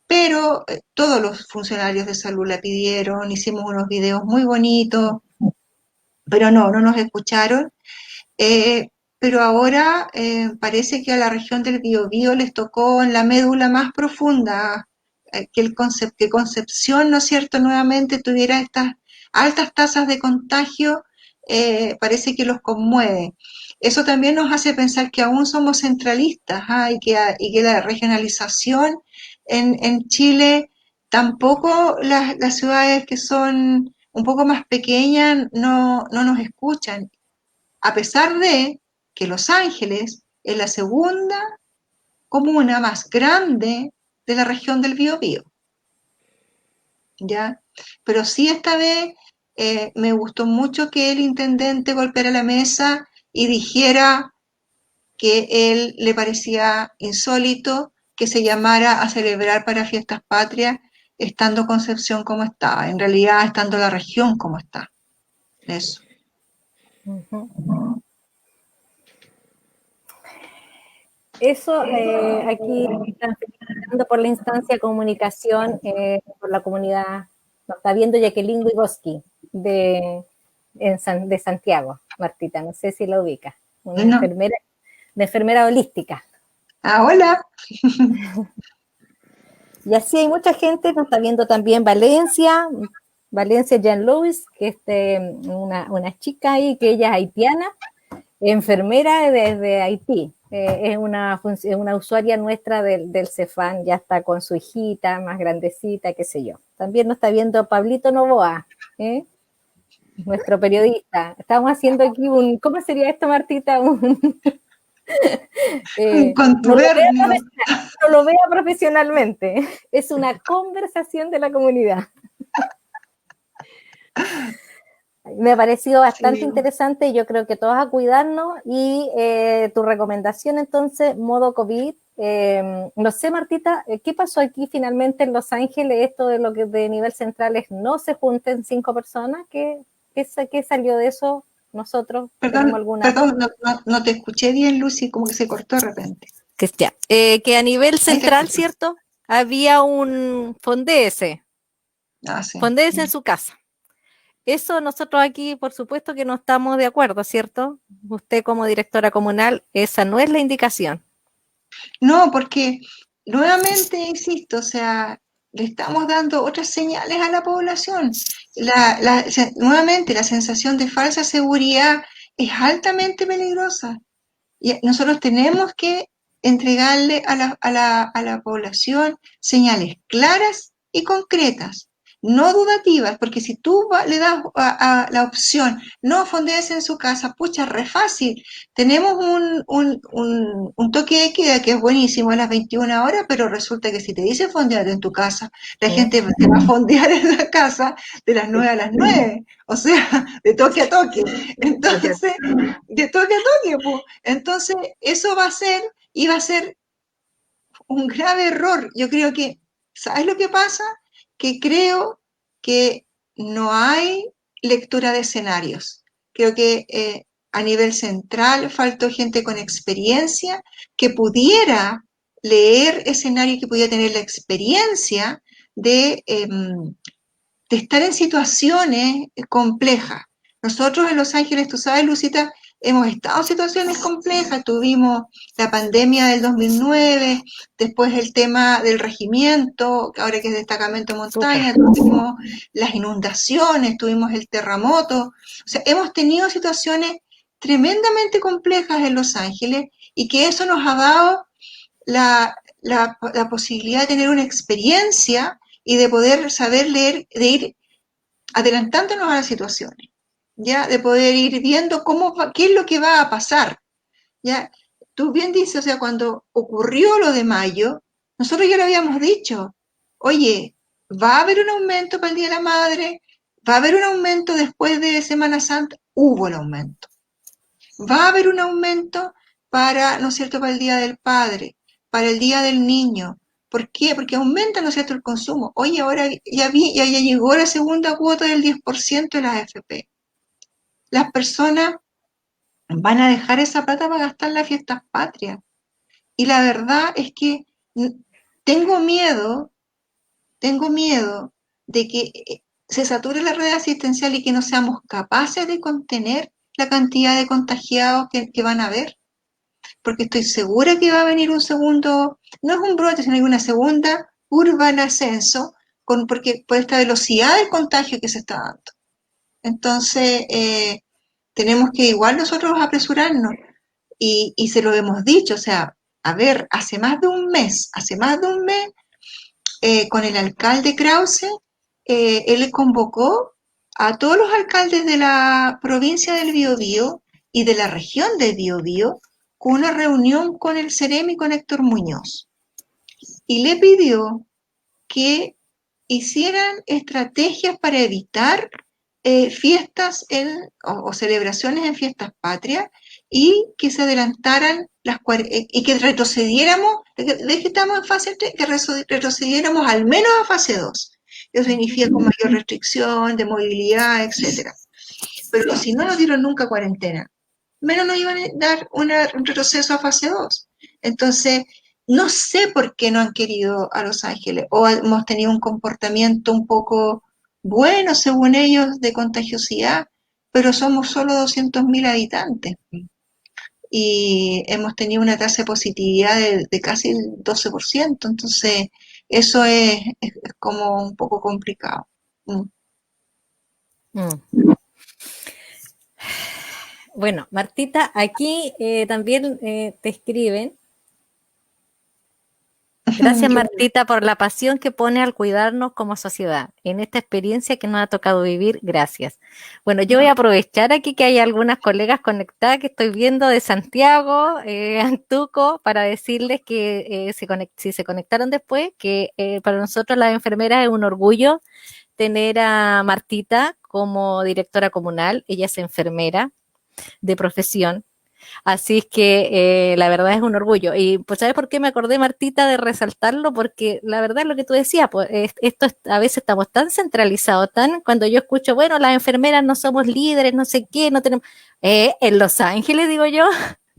pero todos los funcionarios de salud la pidieron, hicimos unos videos muy bonitos, pero no nos escucharon. Pero ahora parece que a la región del Biobío les tocó en la médula más profunda, que Concepción, ¿no es cierto?, nuevamente tuviera estas altas tasas de contagio, parece que los conmueve. Eso también nos hace pensar que aún somos centralistas, y que la regionalización en Chile, tampoco las ciudades que son un poco más pequeñas no nos escuchan, a pesar de que Los Ángeles es la segunda comuna más grande de la región del Biobío. ¿Ya? Pero sí, esta vez me gustó mucho que el intendente golpeara la mesa y dijera que él le parecía insólito que se llamara a celebrar para fiestas patrias estando Concepción como estaba, en realidad estando la región como está. Eso. Eso, aquí están felicitando por la instancia de comunicación por la comunidad. Nos está viendo Jacqueline Wygoski de Santiago, Martita. No sé si la ubica. Una enfermera holística. Ah, hola. Y así hay mucha gente. Nos está viendo también Valencia Jean Louis, que es una chica ahí, que ella es haitiana, enfermera desde Haití. Es una usuaria nuestra del Cefán, ya está con su hijita más grandecita, qué sé yo. También nos está viendo Pablito Novoa, nuestro periodista. Estamos haciendo aquí ¿cómo sería esto, Martita? Contubernio. No lo vea profesionalmente. Es una conversación de la comunidad. Me ha parecido bastante interesante y yo creo que todos a cuidarnos y tu recomendación entonces, modo COVID. No sé, Martita, ¿qué pasó aquí finalmente en Los Ángeles? Esto de lo que de nivel central es no se junten 5 personas. ¿Qué salió de eso? Nosotros tenemos alguna... Perdón, no te escuché bien, Lucy, como que se cortó de repente. Que a nivel central, ¿cierto? Había un Fondese. Sí. Fondese en su casa. Eso nosotros aquí, por supuesto que no estamos de acuerdo, ¿cierto? Usted como directora comunal, esa no es la indicación. No, porque nuevamente, insisto, o sea, le estamos dando otras señales a la población. Nuevamente, la sensación de falsa seguridad es altamente peligrosa. Y nosotros tenemos que entregarle a la población señales claras y concretas. no dudativas, porque si tú le das a la opción, no fondearse en su casa, pucha, re fácil. Tenemos un toque de queda que es buenísimo a las 21 horas, pero resulta que si te dice fondear en tu casa, la gente te va a fondear en la casa de las 9 a las 9, o sea, de toque a toque. Entonces, de toque a toque, pues. Entonces, eso va a ser un grave error. Yo creo que, ¿sabes lo que pasa? Que creo que no hay lectura de escenarios. Creo que a nivel central faltó gente con experiencia que pudiera leer escenarios, que pudiera tener la experiencia de estar en situaciones complejas. Nosotros en Los Ángeles, tú sabes, Lucita, hemos estado en situaciones complejas. Tuvimos la pandemia del 2009, después el tema del regimiento, ahora que es destacamento de montaña, tuvimos las inundaciones, tuvimos el terremoto. O sea, hemos tenido situaciones tremendamente complejas en Los Ángeles y que eso nos ha dado la posibilidad de tener una experiencia y de poder saber leer, de ir adelantándonos a las situaciones, ¿ya? De poder ir viendo qué es lo que va a pasar, ¿ya? Tú bien dices, o sea, cuando ocurrió lo de mayo, nosotros ya lo habíamos dicho, oye, va a haber un aumento para el Día de la Madre, va a haber un aumento después de Semana Santa, hubo el aumento. Va a haber un aumento para, ¿no es cierto?, para el Día del Padre, para el Día del Niño. ¿Por qué? Porque aumenta, ¿no es cierto?, el consumo. Oye, ahora ya llegó la segunda cuota del 10% de las AFP. Las personas van a dejar esa plata para gastar en las fiestas patrias. Y la verdad es que tengo miedo de que se sature la red asistencial y que no seamos capaces de contener la cantidad de contagiados que van a haber. Porque estoy segura que va a venir un segundo, no es un brote, sino una segunda curva en ascenso, porque por esta velocidad del contagio que se está dando. Entonces, tenemos que igual nosotros apresurarnos, y se lo hemos dicho, o sea, a ver, hace más de un mes, con el alcalde Krause, él convocó a todos los alcaldes de la provincia del Biobío y de la región del Biobío con una reunión con el Ceremi, con Héctor Muñoz, y le pidió que hicieran estrategias para evitar fiestas o celebraciones en fiestas patrias, y que se adelantaran y que retrocediéramos, de que estamos en fase 3, que retrocediéramos al menos a fase 2. Eso significa con mayor restricción de movilidad, etcétera. Pero si no nos dieron nunca cuarentena, menos nos iban a dar un retroceso a fase 2. Entonces, no sé por qué no han querido a Los Ángeles, o hemos tenido un comportamiento un poco bueno, según ellos, de contagiosidad, pero somos solo 200.000 habitantes y hemos tenido una tasa de positividad de casi el 12%, entonces eso es como un poco complicado. Bueno, Martita, aquí también te escriben. Gracias, Martita, por la pasión que pone al cuidarnos como sociedad. En esta experiencia que nos ha tocado vivir, gracias. Bueno, yo voy a aprovechar aquí que hay algunas colegas conectadas que estoy viendo de Santiago, Antuco, para decirles que si se conectaron después, que para nosotros las enfermeras es un orgullo tener a Martita como directora comunal. Ella es enfermera de profesión. Así es que la verdad es un orgullo. Y pues, ¿sabes por qué me acordé, Martita, de resaltarlo? Porque la verdad es lo que tú decías, pues a veces estamos tan centralizados, cuando yo escucho, bueno, las enfermeras no somos líderes, no sé qué, no tenemos... en Los Ángeles, digo yo,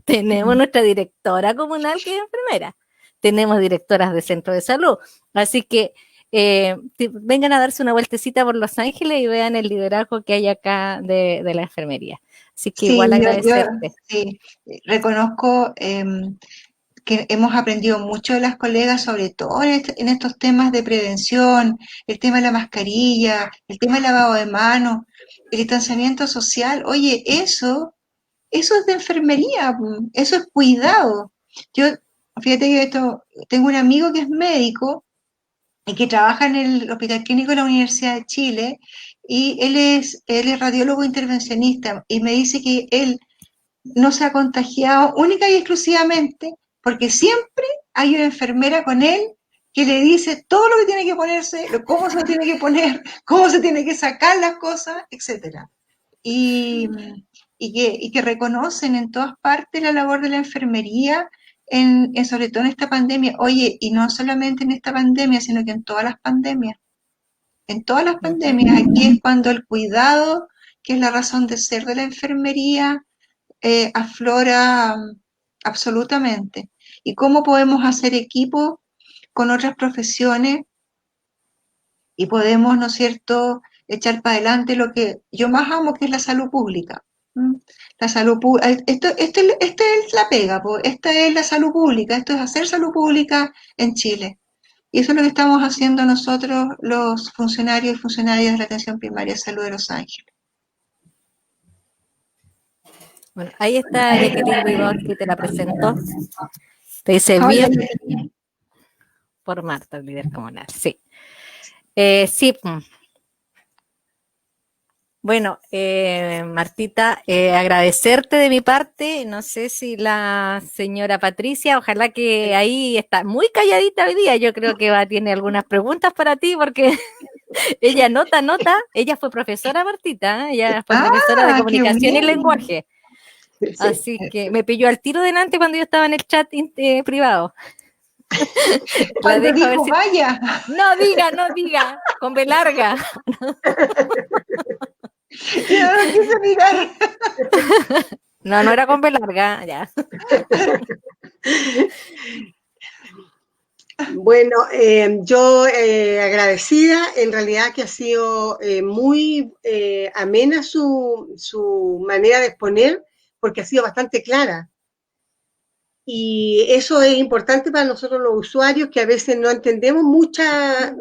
tenemos nuestra directora comunal que es enfermera. Tenemos directoras de centro de salud. Así que vengan a darse una vueltecita por Los Ángeles y vean el liderazgo que hay acá de la enfermería. Así que sí, igual agradecerte. Sí, reconozco que hemos aprendido mucho de las colegas, sobre todo en estos temas de prevención, el tema de la mascarilla, el tema del lavado de manos, el distanciamiento social. Oye, eso es de enfermería, eso es cuidado. Yo, fíjate que tengo un amigo que es médico y que trabaja en el Hospital Clínico de la Universidad de Chile, y él es radiólogo intervencionista, y me dice que él no se ha contagiado única y exclusivamente porque siempre hay una enfermera con él que le dice todo lo que tiene que ponerse, cómo se lo tiene que poner, cómo se tiene que sacar las cosas, etcétera. Y, y que reconocen en todas partes la labor de la enfermería, sobre todo en esta pandemia. Oye, y no solamente en esta pandemia, sino que en todas las pandemias. En todas las pandemias, aquí es cuando el cuidado, que es la razón de ser de la enfermería, aflora absolutamente. ¿Y cómo podemos hacer equipo con otras profesiones y podemos, ¿no es cierto?, echar para adelante lo que yo más amo, que es la salud pública. ¿Mm? La salud pública, esta es la pega, esta es la salud pública, esto es hacer salud pública en Chile. Y eso es lo que estamos haciendo nosotros, los funcionarios y funcionarias de la atención primaria de salud de Los Ángeles. Bueno, ahí está Jacqueline Wiboski, te la presento. Te dice bien por Marta, el líder comunal. Sí. Sí. Bueno, Martita, agradecerte de mi parte. No sé si la señora Patricia, ojalá que ahí está muy calladita hoy día. Yo creo que tiene algunas preguntas para ti porque ella nota. Ella fue profesora, Martita, ella fue profesora de comunicación y lenguaje. Sí. Así que me pilló al tiro delante cuando yo estaba en el chat privado. Cuando dijo, vaya. No diga, con B larga. Yo no lo quise mirar. No era con B larga, ya. Bueno, yo agradecida, en realidad que ha sido muy amena su manera de exponer, porque ha sido bastante clara. Y eso es importante para nosotros los usuarios, que a veces no entendemos muchas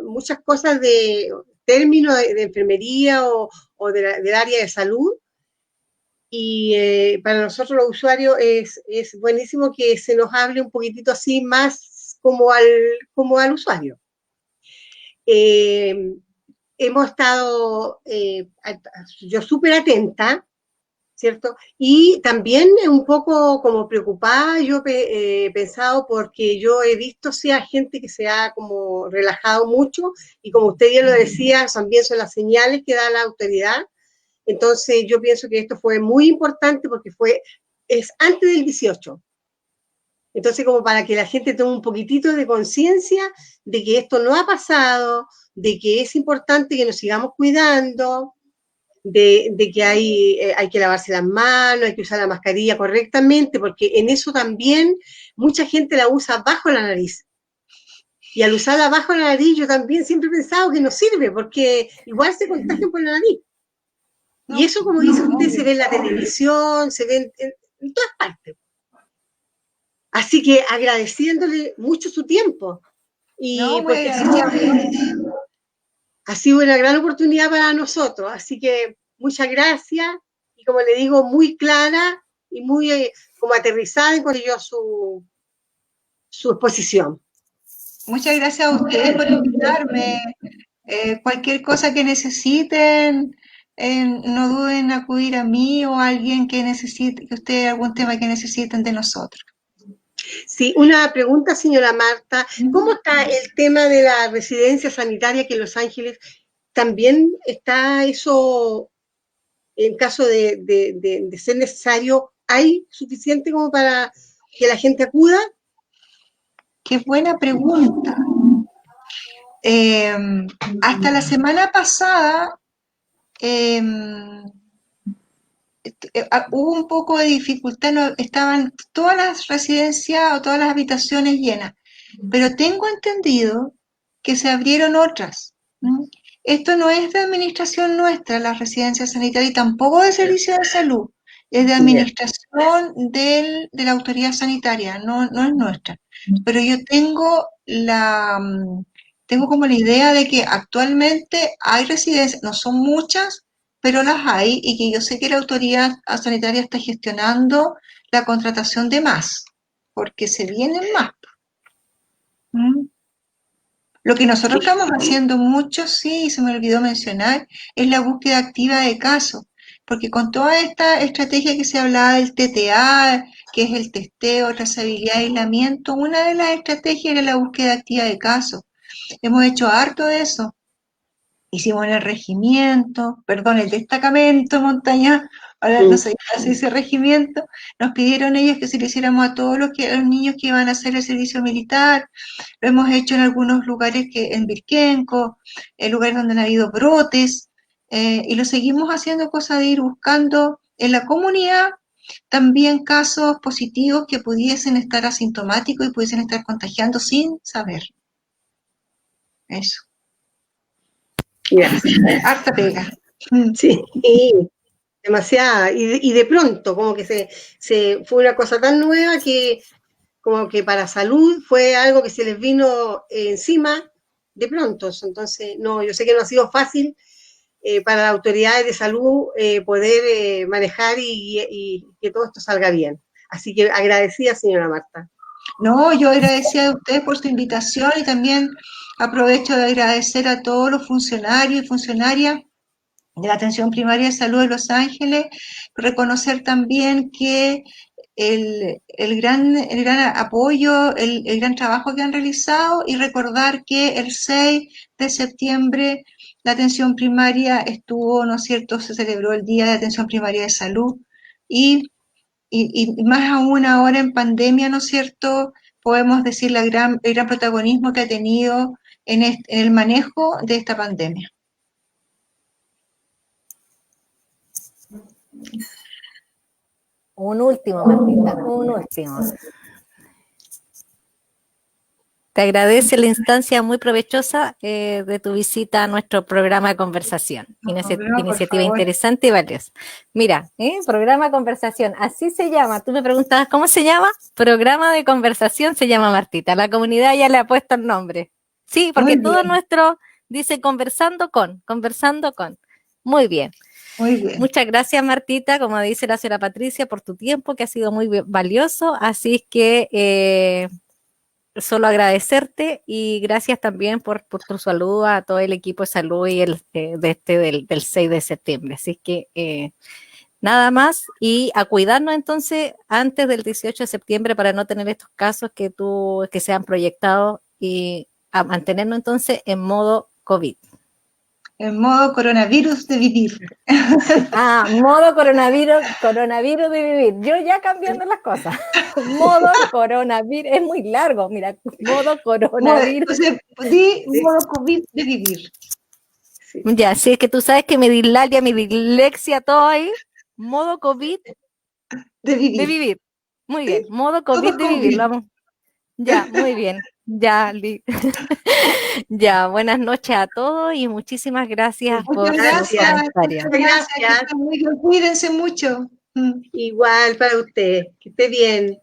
cosas de términos de enfermería o del área de salud. Y para nosotros los usuarios es buenísimo que se nos hable un poquitito así más como al usuario. Hemos estado yo súper atenta, ¿cierto? Y también un poco como preocupada, yo he pensado, porque yo he visto sí a gente que se ha como relajado mucho, y como usted ya lo decía, también son las señales que da la autoridad. Entonces yo pienso que esto fue muy importante porque es antes del 18. Entonces, como para que la gente tome un poquitito de conciencia de que esto no ha pasado, de que es importante que nos sigamos cuidando, de que hay que lavarse las manos, hay que usar la mascarilla correctamente, porque en eso también mucha gente la usa bajo la nariz. Y al usarla bajo la nariz, yo también siempre he pensado que no sirve, porque igual se contagian por la nariz. Y eso, como dice usted, se ve en la televisión, se ve en todas partes. Así que agradeciéndole mucho su tiempo. Y No, porque ha sido una gran oportunidad para nosotros. Así que muchas gracias. Y como le digo, muy clara y muy como aterrizada en cuanto a su exposición. Muchas gracias a ustedes por invitarme. Cualquier cosa que necesiten, no duden en acudir a mí o a alguien que necesite, que ustedes algún tema que necesiten de nosotros. Sí, una pregunta, señora Marta. ¿Cómo está el tema de la residencia sanitaria que en Los Ángeles también está eso, en caso de ser necesario, hay suficiente como para que la gente acuda? Qué buena pregunta. Hasta la semana pasada hubo un poco de dificultad, no, estaban todas las residencias o todas las habitaciones llenas, pero tengo entendido que se abrieron otras, ¿no? Esto no es de administración nuestra, la residencia sanitaria, y tampoco de servicio de salud, es de administración de la autoridad sanitaria, no es nuestra. Pero yo tengo como la idea de que actualmente hay residencias, no son muchas, pero las hay, y que yo sé que la autoridad sanitaria está gestionando la contratación de más, porque se vienen más. ¿Mm? Lo que nosotros estamos haciendo mucho, sí, se me olvidó mencionar, es la búsqueda activa de casos, porque con toda esta estrategia que se hablaba del TTA, que es el testeo, trazabilidad, aislamiento, una de las estrategias era la búsqueda activa de casos. Hemos hecho harto de eso. Hicimos en el regimiento, perdón, el destacamento montaña, ahora no sé si dice regimiento, nos pidieron ellos que se lo hiciéramos a todos los niños que iban a hacer el servicio militar. Lo hemos hecho en algunos lugares, en Birkenco, en lugares donde han habido brotes, y lo seguimos haciendo, cosa de ir buscando en la comunidad también casos positivos que pudiesen estar asintomáticos y pudiesen estar contagiando sin saber. Eso. Gracias. Harta pega. Sí, demasiada. Y de pronto, como que se fue una cosa tan nueva que como que para salud fue algo que se les vino encima de pronto. Entonces, no, yo sé que no ha sido fácil para las autoridades de salud poder manejar y que todo esto salga bien. Así que agradecida, señora Marta. No, yo agradecida a ustedes por su invitación y también aprovecho de agradecer a todos los funcionarios y funcionarias de la Atención Primaria de Salud de Los Ángeles, reconocer también que el gran apoyo, el gran trabajo que han realizado y recordar que el 6 de septiembre la atención primaria estuvo, ¿no es cierto?, se celebró el Día de Atención Primaria de Salud y más aún ahora en pandemia, ¿no es cierto?, podemos decir el gran protagonismo que ha tenido en el manejo de esta pandemia. Un último, Martita, un último. Te agradece la instancia muy provechosa de tu visita a nuestro programa de conversación. Iniciativa interesante y valiosa. Mira, programa de conversación, así se llama. Tú me preguntabas, ¿cómo se llama? Programa de conversación se llama, Martita. La comunidad ya le ha puesto el nombre. Sí, porque todo nuestro dice conversando con. Muy bien. Muy bien. Muchas gracias, Martita, como dice la señora Patricia, por tu tiempo, que ha sido muy valioso. Así es que solo agradecerte y gracias también por tu saludo a todo el equipo de salud y del 6 de septiembre. Así que nada más y a cuidarnos entonces antes del 18 de septiembre para no tener estos casos que se han proyectado y a mantenernos entonces en modo COVID. En modo coronavirus de vivir. Modo coronavirus de vivir. Yo ya cambiando las cosas. Modo coronavirus, es muy largo, mira, modo coronavirus. Modo COVID de vivir. Sí. Ya, sí, es que tú sabes que mi dislexia, todo ahí. Modo COVID de vivir. Muy bien, modo COVID de vivir. Vamos. Ya, muy bien. Ya, ya, buenas noches a todos y muchísimas gracias por su comentario. Gracias. Cuídense mucho. Igual para usted, que esté bien.